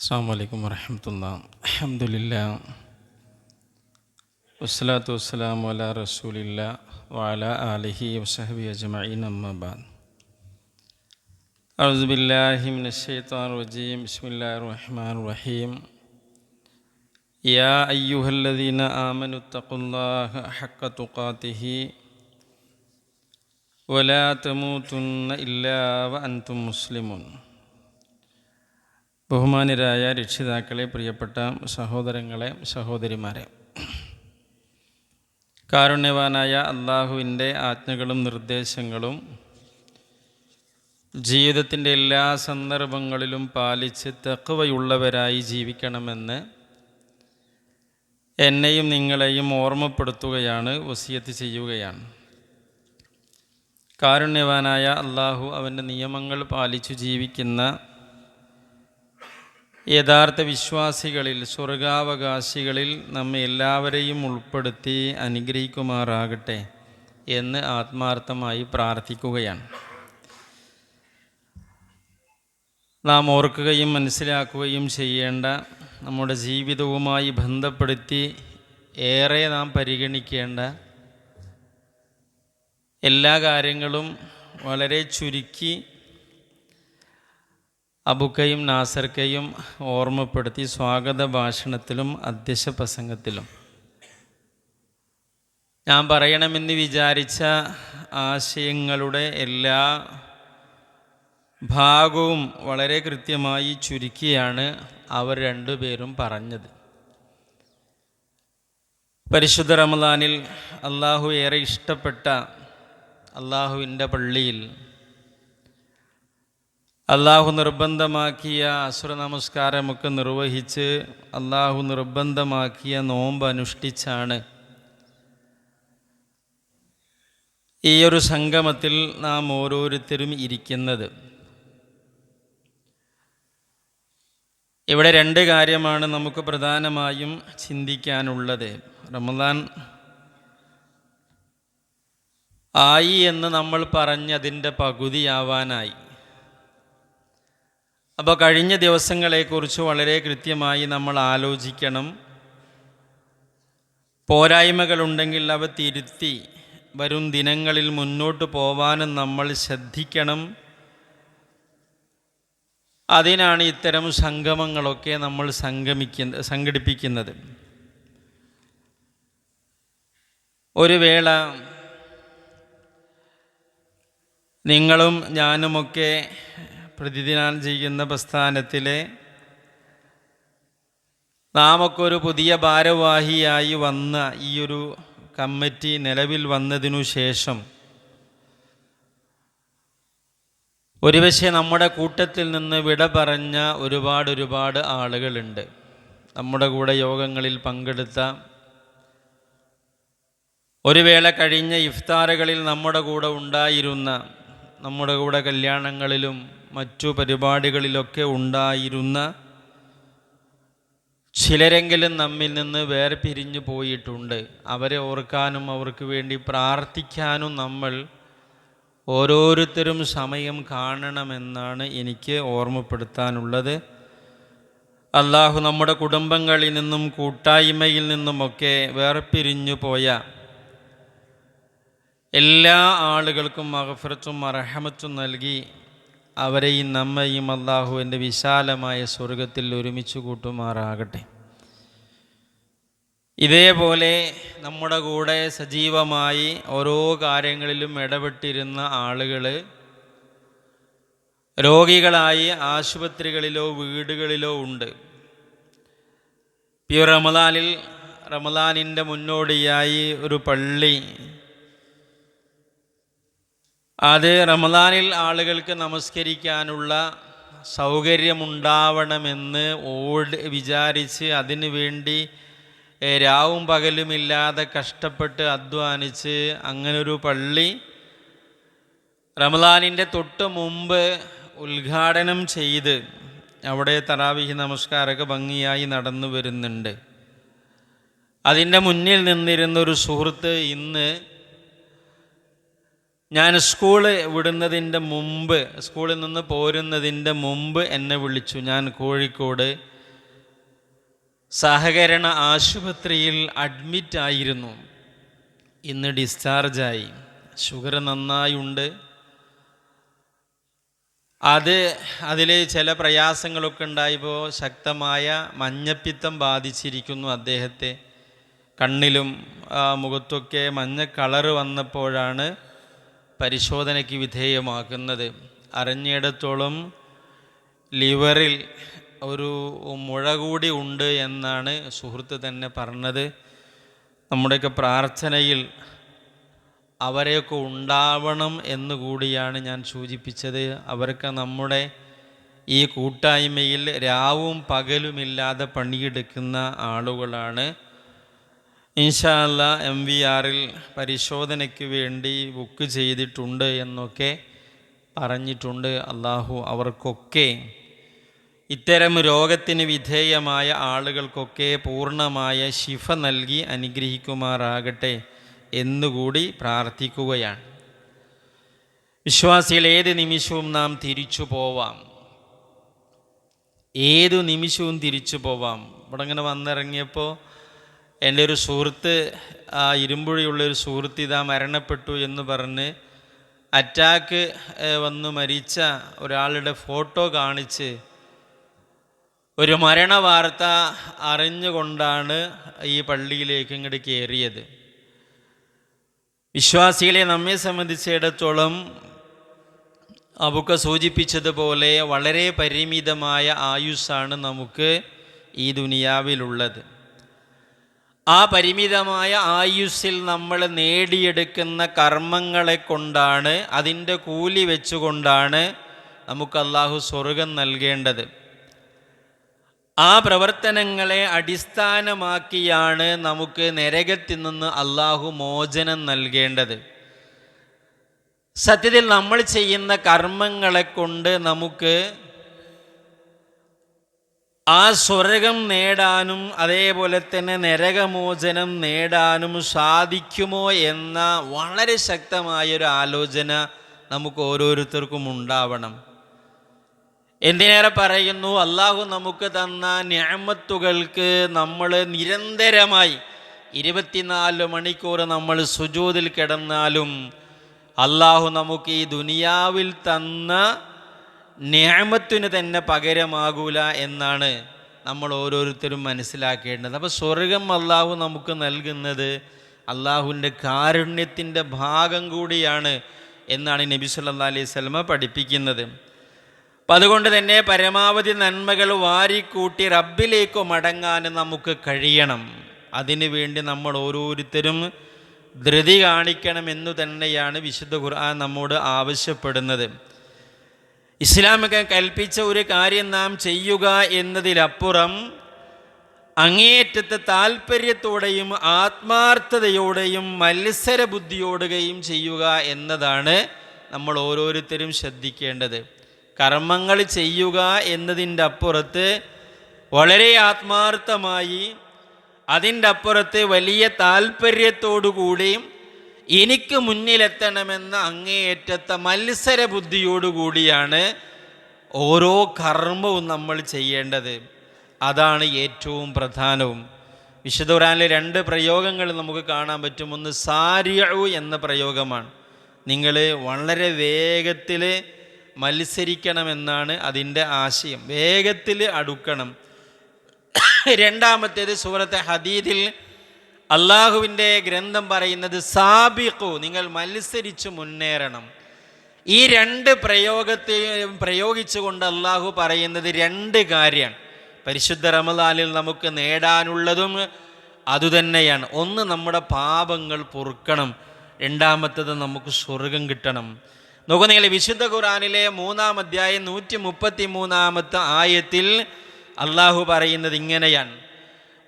അസ്സലാമു അലൈക്കും വറഹ്മത്തുള്ളാഹി. അൽഹംദുലില്ലാഹ് വസ്സലാത്തു വസ്സലാമു അലാ റസൂലില്ലാഹ് വഅലാ ആലിഹി വസഹ്ബിഹി അജ്മഈൻ അമ്മാ ബഅദ്. അഊദു ബില്ലാഹി മിനശ് ശൈത്വാനിർ റജീം. ബിസ്മില്ലാഹിർ റഹ്മാനിർ റഹീം. യാ അയ്യുഹല്ലദീന ആമനു തഖുല്ലാഹ ഹഖ്ക തുഖാതിഹി വലാ തമൂതുന്ന ഇല്ലാ വഅൻതും മുസ്ലിമൂൻ. ബഹുമാന്യരായ രക്ഷിതാക്കളെ, പ്രിയപ്പെട്ട സഹോദരങ്ങളെ, സഹോദരിമാരെ, കാരുണ്യവാനായ അള്ളാഹുവിൻ്റെ ആജ്ഞകളും നിർദ്ദേശങ്ങളും ജീവിതത്തിൻ്റെ എല്ലാ സന്ദർഭങ്ങളിലും പാലിച്ച് തഖ്വയുള്ളവരായി ജീവിക്കണമെന്ന് എന്നെയും നിങ്ങളെയും ഓർമ്മപ്പെടുത്തുകയാണ്, വസിയത്ത് ചെയ്യുകയാണ്. കാരുണ്യവാനായ അള്ളാഹു അവൻ്റെ നിയമങ്ങൾ പാലിച്ചു ജീവിക്കുന്ന യഥാർത്ഥ വിശ്വാസികളിൽ, സ്വർഗാവകാശികളിൽ നമ്മെ എല്ലാവരെയും ഉൾപ്പെടുത്തി അനുഗ്രഹിക്കുമാറാകട്ടെ എന്ന് ആത്മാർത്ഥമായി പ്രാർത്ഥിക്കുകയാണ്. നാം ഓർക്കുകയും മനസ്സിലാക്കുകയും ചെയ്യേണ്ട, നമ്മുടെ ജീവിതവുമായി ബന്ധപ്പെടുത്തി ഏറെ നാം പരിഗണിക്കേണ്ട എല്ലാ കാര്യങ്ങളും വളരെ ചുരുക്കി അബുക്കയും നാസർക്കയും ഓർമ്മപ്പെടുത്തി സ്വാഗത ഭാഷണത്തിലും അധ്യക്ഷ പ്രസംഗത്തിലും ഞാൻ പറയണമെന്ന് വിചാരിച്ച ആശയങ്ങളുടെ എല്ലാ ഭാഗവും വളരെ കൃത്യമായി ചുരുക്കിയാണ് അവർ രണ്ടുപേരും പറഞ്ഞത്. പരിശുദ്ധ റമദാനിൽ അള്ളാഹു ഏറെ ഇഷ്ടപ്പെട്ട അള്ളാഹുവിൻ്റെ പള്ളിയിൽ അള്ളാഹു നിർബന്ധമാക്കിയ അസുര നമസ്കാരമൊക്കെ നിർവഹിച്ച് അള്ളാഹു നിർബന്ധമാക്കിയ നോമ്പ് അനുഷ്ഠിച്ചാണ് ഈ ഒരു സംഗമത്തിൽ നാം ഓരോരുത്തരും ഇരിക്കുന്നത്. ഇവിടെ രണ്ട് കാര്യമാണ് നമുക്ക് പ്രധാനമായും ചിന്തിക്കാനുള്ളത്. റമദാൻ ആയി എന്ന് നമ്മൾ പറഞ്ഞതിൻ്റെ പകുതിയാവാനായി. അപ്പോൾ കഴിഞ്ഞ ദിവസങ്ങളെക്കുറിച്ച് വളരെ കൃത്യമായി നമ്മൾ ആലോചിക്കണം. പോരായ്മകളുണ്ടെങ്കിൽ അവ തിരുത്തി വരും ദിനങ്ങളിൽ മുന്നോട്ട് പോവാനും നമ്മൾ ശ്രദ്ധിക്കണം. അതിനാണ് ഇത്തരം സംഗമങ്ങളൊക്കെ നമ്മൾ സംഘടിപ്പിക്കുന്നത്. ഒരു വേള നിങ്ങളും ഞാനുമൊക്കെ പ്രതിദിനം ചെയ്യുന്ന പ്രസ്ഥാനത്തിലെ നാമൊക്കെ ഒരു പുതിയ ഭാരവാഹിയായി വന്ന ഈ ഒരു കമ്മിറ്റി നിലവിൽ വന്നതിനു ശേഷം ഒരുപക്ഷെ നമ്മുടെ കൂട്ടത്തിൽ നിന്ന് വിട പറഞ്ഞ ഒരുപാട് ആളുകളുണ്ട്. നമ്മുടെ കൂടെ യോഗങ്ങളിൽ പങ്കെടുത്ത, ഒരു വേള കഴിഞ്ഞ ഇഫ്താറുകളിൽ നമ്മുടെ കൂടെ ഉണ്ടായിരുന്ന, നമ്മുടെ കൂടെ കല്യാണങ്ങളിലും മറ്റു പരിപാടികളിലൊക്കെ ഉണ്ടായിരുന്ന ചിലരെങ്കിലും നമ്മിൽ നിന്ന് വേർപിരിഞ്ഞു പോയിട്ടുണ്ട്. അവരെ ഓർക്കാനും അവർക്ക് വേണ്ടി പ്രാർത്ഥിക്കാനും നമ്മൾ ഓരോരുത്തരും സമയം കാണണമെന്നാണ് എനിക്ക് ഓർമ്മപ്പെടുത്താനുള്ളത്. അള്ളാഹു നമ്മുടെ കുടുംബങ്ങളിൽ നിന്നും കൂട്ടായ്മയിൽ നിന്നുമൊക്കെ വേർപിരിഞ്ഞു പോയ എല്ലാ ആളുകൾക്കും മഗ്ഫിറത്തും റഹ്മത്തും നൽകി അവരെയും നമ്മയും അള്ളാഹുവിൻ്റെ വിശാലമായ സ്വർഗത്തിൽ ഒരുമിച്ച് കൂട്ടുമാറാകട്ടെ. ഇതേപോലെ നമ്മുടെ കൂടെ സജീവമായി ഓരോ കാര്യങ്ങളിലും ഇടപെട്ടിരുന്ന ആളുകൾ രോഗികളായി ആശുപത്രികളിലോ വീടുകളിലോ ഉണ്ട്. ഈ റമദാനിൻ്റെ മുന്നോടിയായി ഒരു പള്ളി, അത് റമദാനിൽ ആളുകൾക്ക് നമസ്കരിക്കാനുള്ള സൗകര്യമുണ്ടാവണമെന്ന് വിചാരിച്ച് അതിനു വേണ്ടി രാവും പകലുമില്ലാതെ കഷ്ടപ്പെട്ട് അധ്വാനിച്ച് അങ്ങനൊരു പള്ളി റമദാനിൻ്റെ തൊട്ട് മുമ്പ് ഉദ്ഘാടനം ചെയ്ത് അവിടെ തറാവീഹ് നമസ്കാരമൊക്കെ ഭംഗിയായി നടന്നു വരുന്നുണ്ട്. അതിൻ്റെ മുന്നിൽ നിന്നിരുന്നൊരു സുഹൃത്ത് ഇന്ന് ഞാൻ സ്കൂളിൽ നിന്ന് പോരുന്നതിൻ്റെ മുമ്പ് എന്നെ വിളിച്ചു. ഞാൻ കോഴിക്കോട് സഹകരണ ആശുപത്രിയിൽ അഡ്മിറ്റായിരുന്നു. ഇന്ന് ഡിസ്ചാർജായി. ഷുഗർ നന്നായുണ്ട്. അതിൽ ചില പ്രയാസങ്ങളൊക്കെ ഉണ്ടായപ്പോൾ ശക്തമായ മഞ്ഞപ്പിത്തം ബാധിച്ചിരിക്കുന്നു അദ്ദേഹത്തെ. കണ്ണിലും മുഖത്തൊക്കെ മഞ്ഞ കളറ് വന്നപ്പോഴാണ് പരിശോധനയ്ക്ക് വിധേയമാക്കുന്നത്. അറിഞ്ഞിടത്തോളം ലിവറിൽ ഒരു മുഴ കൂടി ഉണ്ട് എന്നാണ് സുഹൃത്ത് തന്നെ പറഞ്ഞത്. നമ്മുടെയൊക്കെ പ്രാർത്ഥനയിൽ അവരെയൊക്കെ ഉണ്ടാവണം എന്നുകൂടിയാണ് ഞാൻ സൂചിപ്പിച്ചത്. അവർക്ക് നമ്മുടെ ഈ കൂട്ടായ്മയിൽ രാവും പകലുമില്ലാതെ പണിയെടുക്കുന്ന ആളുകളാണ്. ഇൻഷാ അല്ലാ MVRൽ പരിശോധനയ്ക്ക് വേണ്ടി ബുക്ക് ചെയ്തിട്ടുണ്ട് എന്നൊക്കെ പറഞ്ഞിട്ടുണ്ട്. അള്ളാഹു അവർക്കൊക്കെ, ഇത്തരം രോഗത്തിന് വിധേയമായ ആളുകൾക്കൊക്കെ പൂർണ്ണമായ ശിഫ നൽകി അനുഗ്രഹിക്കുമാറാകട്ടെ എന്നുകൂടി പ്രാർത്ഥിക്കുകയാണ്. വിശ്വാസികൾ, ഏത് നിമിഷവും നാം തിരിച്ചു പോവാം. ഏതു നിമിഷവും തിരിച്ചു പോവാം. ഇവിടെ ഇങ്ങനെ വന്നിറങ്ങിയപ്പോൾ എൻ്റെ ഒരു സുഹൃത്ത്, ഇരുമ്പുഴിയുള്ളൊരു സുഹൃത്ത് ഇതാ മരണപ്പെട്ടു എന്ന് പറഞ്ഞ് അറ്റാക്ക് വന്നു മരിച്ച ഒരാളുടെ ഫോട്ടോ കാണിച്ച് ഒരു മരണവാർത്ത അറിഞ്ഞുകൊണ്ടാണ് ഈ പള്ളിയിലേക്ക് ഇങ്ങോട്ട് കയറിയത്. വിശ്വാസികളെ, നമ്മെ സംബന്ധിച്ചിടത്തോളം അബുക്ക സൂചിപ്പിച്ചതുപോലെ വളരെ പരിമിതമായ ആയുസ്സാണ് നമുക്ക് ഈ ദുനിയാവിലുള്ളത്. ആ പരിമിതമായ ആയുസ്സിൽ നമ്മൾ നേടിയെടുക്കുന്ന കർമ്മങ്ങളെ കൊണ്ടാണ്, അതിൻ്റെ കൂലി വെച്ചുകൊണ്ടാണ് നമുക്ക് അള്ളാഹു സ്വർഗം നൽകേണ്ടത്. ആ പ്രവർത്തനങ്ങളെ അടിസ്ഥാനമാക്കിയാണ് നമുക്ക് നരകത്തിൽ നിന്ന് അള്ളാഹു മോചനം നൽകേണ്ടത്. സത്യത്തിൽ നമ്മൾ ചെയ്യുന്ന കർമ്മങ്ങളെ കൊണ്ട് നമുക്ക് ആ സ്വർഗം നേടാനും അതേപോലെ തന്നെ നരകമോചനം നേടാനും സാധിക്കുമോ എന്ന വളരെ ശക്തമായൊരു ആലോചന നമുക്ക് ഓരോരുത്തർക്കും ഉണ്ടാവണം. എന്തിനേറെ പറയുന്നു, അള്ളാഹു നമുക്ക് തന്ന നിഅമത്തുകൾക്ക് നമ്മൾ നിരന്തരമായി 24 മണിക്കൂർ നമ്മൾ സുജൂദിൽ കിടന്നാലും അള്ളാഹു നമുക്ക് ഈ ദുനിയാവിൽ തന്ന നിഅമത്തിന് തന്നെ പകരമാകൂല എന്നാണ് നമ്മൾ ഓരോരുത്തരും മനസ്സിലാക്കേണ്ടത്. അപ്പോൾ സ്വർഗം അള്ളാഹു നമുക്ക് നൽകുന്നത് അള്ളാഹുവിൻ്റെ കാരുണ്യത്തിൻ്റെ ഭാഗം കൂടിയാണ് എന്നാണ് നബി സല്ലല്ലാഹു അലൈഹി വസല്ലം പഠിപ്പിക്കുന്നത്. അപ്പം അതുകൊണ്ട് തന്നെ പരമാവധി നന്മകൾ വാരിക്കൂട്ടി റബ്ബിലേക്ക് മടങ്ങാൻ നമുക്ക് കഴിയണം. അതിനു വേണ്ടി നമ്മൾ ഓരോരുത്തരും ധൃതി കാണിക്കണമെന്നു തന്നെയാണ് വിശുദ്ധ ഖുർആൻ നമ്മോട് ആവശ്യപ്പെടുന്നത്. ഇസ്ലാമൊക്കെ കൽപ്പിച്ച ഒരു കാര്യം നാം ചെയ്യുക എന്നതിലപ്പുറം അങ്ങേയറ്റത്തെ താല്പര്യത്തോടെയും ആത്മാർത്ഥതയോടെയും മത്സര ബുദ്ധിയോടുകയും ചെയ്യുക എന്നതാണ് നമ്മൾ ഓരോരുത്തരും ശ്രദ്ധിക്കേണ്ടത്. കർമ്മങ്ങൾ ചെയ്യുക എന്നതിൻ്റെ അപ്പുറത്ത് വളരെ ആത്മാർത്ഥമായി, അതിൻ്റെ അപ്പുറത്ത് വലിയ താല്പര്യത്തോടുകൂടി എനിക്ക് മുന്നിലെത്തണമെന്ന അങ്ങേയറ്റത്തെ മത്സര ബുദ്ധിയോടുകൂടിയാണ് ഓരോ കർമ്മവും നമ്മൾ ചെയ്യേണ്ടത്. അതാണ് ഏറ്റവും പ്രധാനവും. വിശുദ്ധ ഖുർആനിലെ 2 പ്രയോഗങ്ങൾ നമുക്ക് കാണാൻ പറ്റും. ഒന്ന് സാരിഉ എന്ന പ്രയോഗമാണ്. നിങ്ങൾ വളരെ വേഗത്തിൽ മത്സരിക്കണമെന്നാണ് അതിൻ്റെ ആശയം. വേഗത്തിൽ അടുക്കണം. രണ്ടാമത്തേത് സൂറത്തെ ഹദീദിൽ അള്ളാഹുവിൻ്റെ ഗ്രന്ഥം പറയുന്നത് സാബിഖു, നിങ്ങൾ മത്സരിച്ച് മുന്നേറണം. ഈ 2 പ്രയോഗിച്ചുകൊണ്ട് അള്ളാഹു പറയുന്നത് 2 കാര്യമാണ്. പരിശുദ്ധ റമദാനിൽ നമുക്ക് നേടാനുള്ളതും അതുതന്നെയാണ്. ഒന്ന്, നമ്മുടെ പാപങ്ങൾ പൊറുക്കണം. രണ്ടാമത്തത് നമുക്ക് സ്വർഗം കിട്ടണം. നോക്കൂ നിങ്ങൾ, വിശുദ്ധ ഖുർആനിലെ 3-ാം അധ്യായം 133-ാമത്തെ ആയത്തിൽ അള്ളാഹു പറയുന്നത് ഇങ്ങനെയാണ്: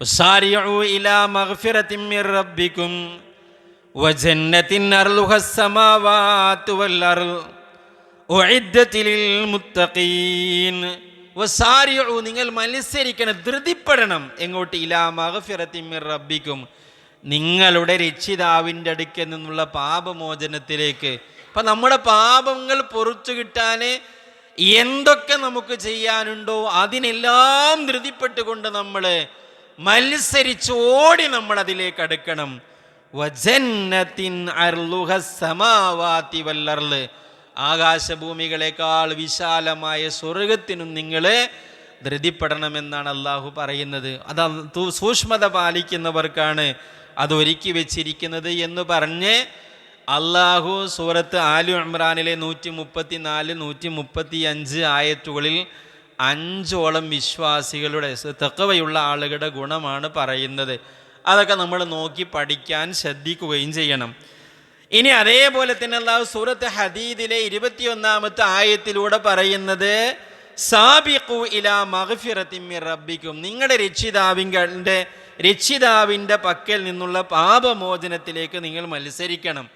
വസാരിഉ ഇലാ മഗ്ഫിറത്തിൻ മിർ റബ്ബിക്കും വജന്നത്തിൻ അർളുഹസ് സമാവാതു വൽ അർള് ഉഇദ്ദത് ലിൽ മുത്തഖീൻ. വസാരിഉ, നിങ്ങൾ മത്സരിക്കണം, ധൃതിപ്പെടണം. എങ്ങോട്ട്? ഇലാ മഗ്ഫിറത്തിൻ മിർ റബ്ബിക്കും, നിങ്ങളുടെ രക്ഷിതാവിൻ്റെ അടുക്കൽ നിന്നുള്ള പാപമോചനത്തിലേക്ക്. അപ്പം നമ്മുടെ പാപങ്ങൾ പൊറുത്തു കിട്ടാൻ എന്തൊക്കെ നമുക്ക് ചെയ്യാനുണ്ടോ അതിനെല്ലാം ധൃതിപ്പെട്ടുകൊണ്ട് നമ്മൾ മത്സരിച്ച് ഓടി നമ്മൾ അതിലേക്ക് അടുക്കണം. വജന്നത്തിൻ അർളുഹസ് സമാവാതി വൽ അർള്, ആകാശഭൂമികളെക്കാൾ വിശാലമായ സ്വർഗത്തിനും നിങ്ങൾ ധൃതിപ്പെടണമെന്നാണ് അള്ളാഹു പറയുന്നത്. അത് സൂക്ഷ്മത പാലിക്കുന്നവർക്കാണ് അത് ഒരുക്കി വെച്ചിരിക്കുന്നത് എന്ന് പറഞ്ഞ് അള്ളാഹു സൂറത്ത് ആലു ഇമ്രാനിലെ 134, 135 ആയത്തുകളിൽ 5ഓളം വിശ്വാസികളുടെ തഖ്വയുള്ള ആളുകളുടെ ഗുണമാണ് പറയുന്നത്. അതൊക്കെ നമ്മൾ നോക്കി പഠിക്കാൻ ശ്രദ്ധിക്കുകയും ചെയ്യണം. ഇനി അതേപോലെ തന്നെ അള്ളാഹു സൂറത്ത് ഹദീദിലെ 21-ാമത്തെ ആയത്തിലൂടെ പറയുന്നത് സാബിഖു ഇലാ മഗ്ഫിറത്തിൻ മിർ റബ്ബിക്കും, നിങ്ങളുടെ രക്ഷിതാവിൻ്റെ പക്കൽ നിന്നുള്ള പാപമോചനത്തിലേക്ക് നിങ്ങൾ മത്സരിക്കണം.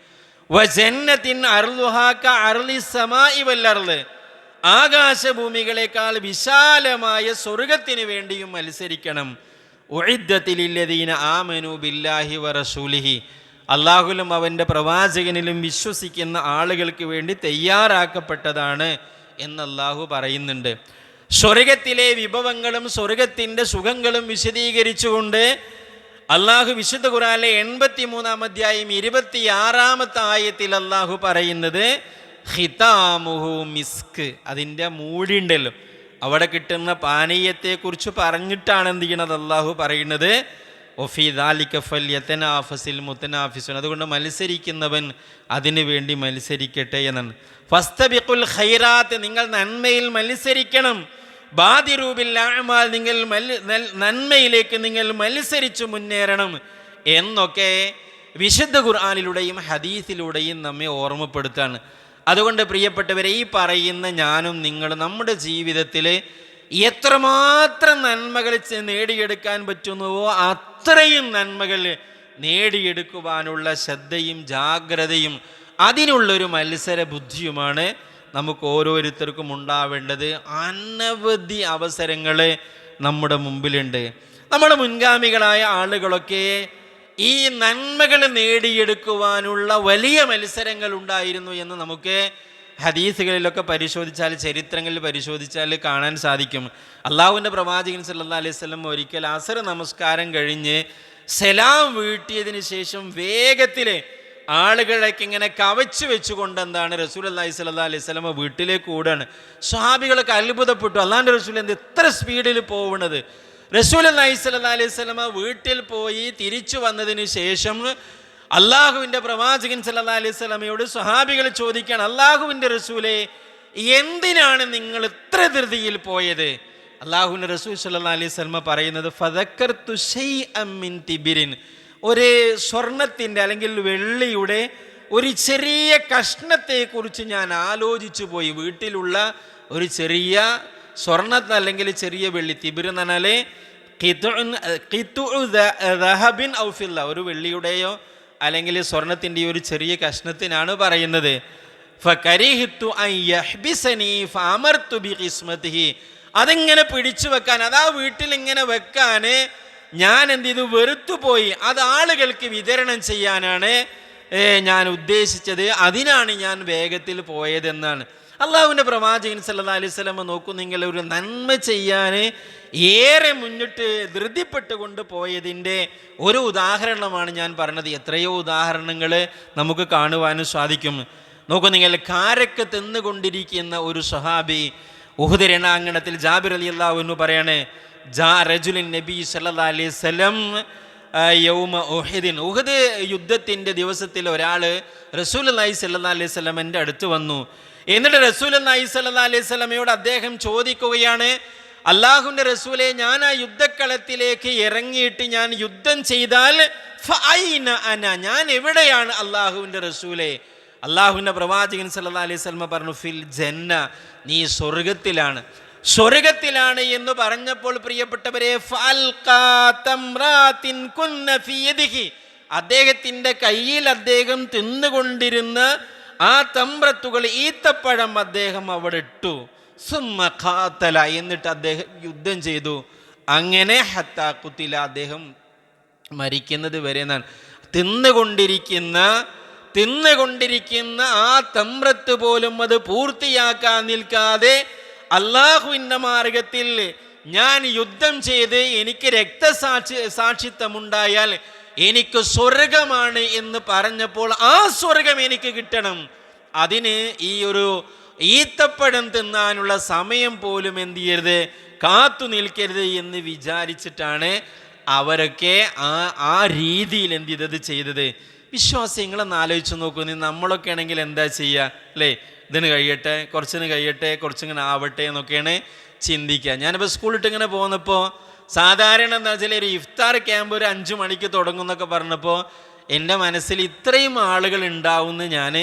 വജന്നത്തിൻ അർളുഹാ കഅർളിസ് സമാഇ വൽ അർള്, ആകാശഭൂമികളെക്കാൾ വിശാലമായ സ്വർഗത്തിന് വേണ്ടിയും മത്സരിക്കണം. ഉഇദ്ദത്തിൽ ലില്ലദീന ആമനു ബില്ലാഹി വറസൂലിഹി, അള്ളാഹുലും അവൻ്റെ പ്രവാചകനിലും വിശ്വസിക്കുന്ന ആളുകൾക്ക് വേണ്ടി തയ്യാറാക്കപ്പെട്ടതാണ് എന്ന് അള്ളാഹു പറയുന്നുണ്ട്. സ്വർഗത്തിലെ വിഭവങ്ങളും സ്വർഗത്തിൻ്റെ സുഖങ്ങളും വിശദീകരിച്ചുകൊണ്ട് അള്ളാഹു വിശുദ്ധ ഖുർആനിലെ 83-ാം അധ്യായം 26-ാമത്തെ ആയത്തിൽ അള്ളാഹു പറയുന്നത് ഖിതാമുഹു മിസ്ക്, അതിൻ്റെ മൂടിയുണ്ടല്ലോ, അവിടെ കിട്ടുന്ന പാനീയത്തെക്കുറിച്ച് പറഞ്ഞിട്ടാണ് എന്ത് ചെയ്യണത് അള്ളാഹു പറയുന്നത് ഒഫി ദാലിക ഫല്യതനാഫസിൽ മുതനാഫിസുൻ, അതുകൊണ്ട് മത്സരിക്കുന്നവൻ അതിനു വേണ്ടി മത്സരിക്കട്ടെ എന്നാണ്. ഫസ്തബിഖുൽ ഖൈറാത്ത്, നിങ്ങൾ നന്മയിൽ മത്സരിക്കണം. ബാദിറൂ ബിൽ അഅമാൽ, നിങ്ങൾ നന്മയിലേക്ക് നിങ്ങൾ മത്സരിച്ചു മുന്നേറണം എന്നൊക്കെ വിശുദ്ധ ഖുർആനിലൂടെയും ഹദീസിലൂടെയും നമ്മെ ഓർമ്മപ്പെടുത്താണ്. അതുകൊണ്ട് പ്രിയപ്പെട്ടവരെ, ഈ പറയുന്ന ഞാനും നിങ്ങൾ നമ്മുടെ ജീവിതത്തിൽ എത്രമാത്രം നന്മകൾ നേടിയെടുക്കാൻ പറ്റുന്നുവോ അത്രയും നന്മകൾ നേടിയെടുക്കുവാനുള്ള ശ്രദ്ധയും ജാഗ്രതയും അതിനുള്ളൊരു മത്സര ബുദ്ധിയുമാണ് നമുക്ക് ഓരോരുത്തർക്കും ഉണ്ടാവേണ്ടത്. അനവധി അവസരങ്ങൾ നമ്മുടെ മുമ്പിലുണ്ട്. നമ്മുടെ മുൻഗാമികളായ ആളുകളൊക്കെ ഈ നന്മകൾ നേടിയെടുക്കുവാനുള്ള വലിയ മത്സരങ്ങൾ ഉണ്ടായിരുന്നു എന്ന് നമുക്ക് ഹദീസുകളിലൊക്കെ പരിശോധിച്ചാൽ, ചരിത്രങ്ങളിൽ പരിശോധിച്ചാൽ കാണാൻ സാധിക്കും. അള്ളാഹുവിൻ്റെ പ്രവാചകൻ സല്ലല്ലാഹു അലൈഹി വസല്ലം ഒരിക്കൽ അസർ നമസ്കാരം കഴിഞ്ഞ് സലാം വീട്ടിയതിന് ശേഷം വേഗത്തിൽ ആളുകളൊക്കെ ഇങ്ങനെ കവച്ചു വെച്ചുകൊണ്ട് എന്താണ് റസൂലുള്ളാഹി സ്വല്ലല്ലാഹു അലൈഹി വസല്ലം വീട്ടിലേക്ക് ഓടാണ്. സ്വഹാബികളൊക്കെ അത്ഭുതപ്പെട്ടു, അല്ലാഹുവിൻ്റെ റസൂൽ എന്ത് എത്ര സ്പീഡിൽ പോകുന്നത്. റസൂലുള്ളാഹി സ്വല്ലല്ലാഹു അലൈഹി വസല്ലം വീട്ടിൽ പോയി തിരിച്ചു വന്നതിന് ശേഷം അള്ളാഹുവിൻ്റെ പ്രവാചകൻ സല്ലല്ലാഹു അലൈഹി വസല്ലമയോട് സ്വഹാബികൾ ചോദിക്കുകയാണ്, അള്ളാഹുവിൻ്റെ റസൂലേ, എന്തിനാണ് നിങ്ങൾ ഇത്ര ധൃതിയിൽ പോയത്? അള്ളാഹുവിൻ്റെ റസൂൽ സല്ലല്ലാഹു അലൈഹി വസല്ലമ പറയുന്നത് ഫദക്കർതു ശൈഅൻ മിൻ തിബിരിൻ, ഒരു സ്വർണത്തിൻ്റെ അല്ലെങ്കിൽ വെള്ളിയുടെ ഒരു ചെറിയ കഷ്ണത്തെക്കുറിച്ച് ഞാൻ ആലോചിച്ചു പോയി. വീട്ടിലുള്ള ഒരു ചെറിയ സ്വർണ്ണ അല്ലെങ്കിൽ ചെറിയ വെള്ളി, തിബിർ എന്ന് പറഞ്ഞാൽ ഒരു വെള്ളിയുടെയോ അല്ലെങ്കിൽ സ്വർണത്തിൻ്റെ ഒരു ചെറിയ കഷ്ണത്തിനാണ് പറയുന്നത്. അതിങ്ങനെ പിടിച്ചു വെക്കാൻ, അതാ വീട്ടിൽ ഇങ്ങനെ വെക്കാൻ ഞാൻ എന്ത് ചെയ്തു, വെറുത്തുപോയി. അത് ആളുകൾക്ക് വിതരണം ചെയ്യാനാണ് ഞാൻ ഉദ്ദേശിച്ചത്, അതിനാണ് ഞാൻ വേഗത്തിൽ പോയതെന്നാണ്. അള്ളാഹുവിൻ്റെ പ്രവാചകൻ സല്ലല്ലാഹു അലൈഹി വസല്ലം നോക്കൂ, നിങ്ങൾ ഒരു നന്മ ചെയ്യാൻ ഏറെ മുന്നിട്ട് ധൃതിപ്പെട്ടുകൊണ്ട് പോയതിൻ്റെ ഒരു ഉദാഹരണമാണ് ഞാൻ പറഞ്ഞത്. എത്രയോ ഉദാഹരണങ്ങൾ നമുക്ക് കാണുവാനും സാധിക്കും. നോക്കൂ നിങ്ങൾ, കാരക്ക തിന്നുകൊണ്ടിരിക്കുന്ന ഒരു സ്വഹാബി ഉഹുദ് രണാങ്കണത്തിൽ ജാബിർ റളിയല്ലാഹു അൻഹു പറയാണ്, റജുലിൻ നബി സല്ലല്ലാഹു അലൈഹി വസല്ലം യൗമ ഉഹദിൻ, ഉഹദ് യുദ്ധത്തിൻ്റെ ദിവസത്തിൽ ഒരാൾ റസൂലുള്ളാഹി സ്വല്ലല്ലാഹു അലൈഹി വസല്ലമൻ്റെ അടുത്ത് വന്നു. എന്നിട്ട് റസൂലുള്ളാഹി സ്വല്ലല്ലാഹു അലൈഹി വസല്ലമയോട് അദ്ദേഹം ചോദിക്കുകയാണ്, അല്ലാഹുവിൻ്റെ റസൂലേ, ഞാൻ ആ യുദ്ധക്കളത്തിലേക്ക് ഇറങ്ങിയിട്ട് ഞാൻ യുദ്ധം ചെയ്താൽ ഫഅയ്ന അന, ഞാൻ എവിടെയാണ് അല്ലാഹുവിൻ്റെ റസൂലേ? അല്ലാഹുവിൻ്റെ പ്രവാചകൻ സല്ലല്ലാഹു അലൈഹി വസല്ലമ പറഞ്ഞു, ഫിൽ ജന്ന, നീ സ്വർഗത്തിലാണ്. സ്വർഗത്തിലാണ് എന്ന് പറഞ്ഞപ്പോൾ പ്രിയപ്പെട്ടവരെ, അദ്ദേഹത്തിൻ്റെ കയ്യിൽ അദ്ദേഹം തിന്നുകൊണ്ടിരുന്ന ആ തമ്രത്തുകൾ, ഈത്തപ്പഴം അദ്ദേഹം അവിടെ ഇട്ടു. സുമ്മ ഖാതല, എന്നിട്ട് അദ്ദേഹം യുദ്ധം ചെയ്തു. അങ്ങനെ ഹത്താ ഖുതില, അദ്ദേഹം മരിക്കുന്നത് വരെ എന്നാണ്. തിന്നുകൊണ്ടിരിക്കുന്ന ആ തമ്രത്ത് പോലും അത് പൂർത്തിയാക്കാൻ നിൽക്കാതെ അള്ളാഹുവിൻ്റെ മാർഗത്തിൽ ഞാൻ യുദ്ധം ചെയ്ത് എനിക്ക് സാക്ഷിത്വമുണ്ടായാൽ എനിക്ക് സ്വർഗമാണ് എന്ന് പറഞ്ഞപ്പോൾ ആ സ്വർഗം എനിക്ക് കിട്ടണം, അതിന് ഈ ഒരു ഈത്തപ്പഴം തിന്നാനുള്ള സമയം പോലും എന്ത് ചെയ്യരുത്, കാത്തു നിൽക്കരുത് എന്ന് വിചാരിച്ചിട്ടാണ് അവരൊക്കെ ആ രീതിയിൽ എന്ത് ചെയ്തത്. വിശ്വാസികളെന്ന് ആലോചിച്ച് നോക്കുന്നു. നമ്മളൊക്കെ ആണെങ്കിൽ എന്താ ചെയ്യുക അല്ലേ? ഇതിന് കഴിയട്ടെ, കുറച്ചിങ്ങനെ ആവട്ടെ എന്നൊക്കെയാണ് ചിന്തിക്കുക. ഞാനിപ്പോൾ സ്കൂളിട്ട് ഇങ്ങനെ പോകുന്നപ്പോൾ സാധാരണ എന്താ വെച്ചാൽ ഒരു ഇഫ്താർ ക്യാമ്പ് ഒരു 5 മണിക്ക് തുടങ്ങും എന്നൊക്കെ പറഞ്ഞപ്പോൾ എൻ്റെ മനസ്സിൽ ഇത്രയും ആളുകൾ ഉണ്ടാവുമെന്ന് ഞാൻ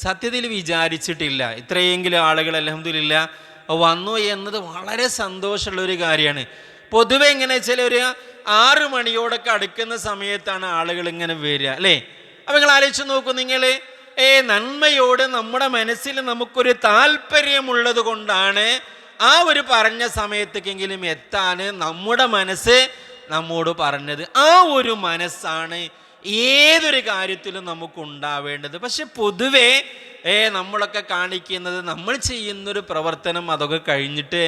സത്യത്തിൽ വിചാരിച്ചിട്ടില്ല. ഇത്രയെങ്കിലും ആളുകൾ അൽഹംദുലില്ലാ വന്നു എന്നത് വളരെ സന്തോഷമുള്ളൊരു കാര്യമാണ്. പൊതുവെ എങ്ങനെ വെച്ചാൽ ഒരു 6 മണിയോടൊക്കെ അടുക്കുന്ന സമയത്താണ് ആളുകൾ ഇങ്ങനെ വരിക അല്ലേ? അപ്പം നിങ്ങൾ ആലോചിച്ച് നോക്കൂ, നിങ്ങൾ നന്മയോട് നമ്മുടെ മനസ്സിൽ നമുക്കൊരു താല്പര്യമുള്ളത് കൊണ്ടാണ് ആ ഒരു പറഞ്ഞ സമയത്തേക്കെങ്കിലും എത്താൻ നമ്മുടെ മനസ്സ് നമ്മോട് പറഞ്ഞത്. ആ ഒരു മനസ്സാണ് ഏതൊരു കാര്യത്തിലും നമുക്ക് ഉണ്ടാവേണ്ടത്. പക്ഷെ പൊതുവെ നമ്മളൊക്കെ കാണിക്കുന്നത്, നമ്മൾ ചെയ്യുന്നൊരു പ്രവർത്തനം അതൊക്കെ കഴിഞ്ഞിട്ട്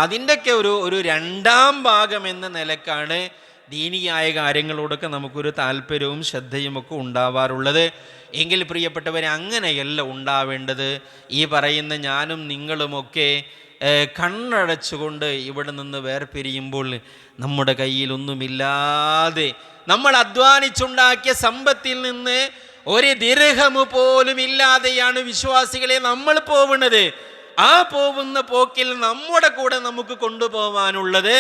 അതിൻ്റെയൊക്കെ ഒരു രണ്ടാം ഭാഗം എന്ന നിലക്കാണ് ദീനിയായ കാര്യങ്ങളോടൊക്കെ നമുക്കൊരു താല്പര്യവും ശ്രദ്ധയും ഒക്കെ ഉണ്ടാവാറുള്ളത്. എങ്കിൽ പ്രിയപ്പെട്ടവരെ, അങ്ങനെയല്ല ഉണ്ടാവേണ്ടത്. ഈ പറയുന്ന ഞാനും നിങ്ങളുമൊക്കെ കണ്ണടച്ചുകൊണ്ട് ഇവിടെ നിന്ന് വേർപിരിയുമ്പോൾ നമ്മുടെ കയ്യിലൊന്നുമില്ലാതെ നമ്മൾ അധ്വാനിച്ചുണ്ടാക്കിയ സമ്പത്തിൽ നിന്ന് ഒരു ദിർഹമു പോലും ഇല്ലാതെയാണ് വിശ്വാസികളെ നമ്മൾ പോകുന്നത്. ആ പോകുന്ന പോക്കിൽ നമ്മുടെ കൂടെ നമുക്ക് കൊണ്ടുപോകാനുള്ളത്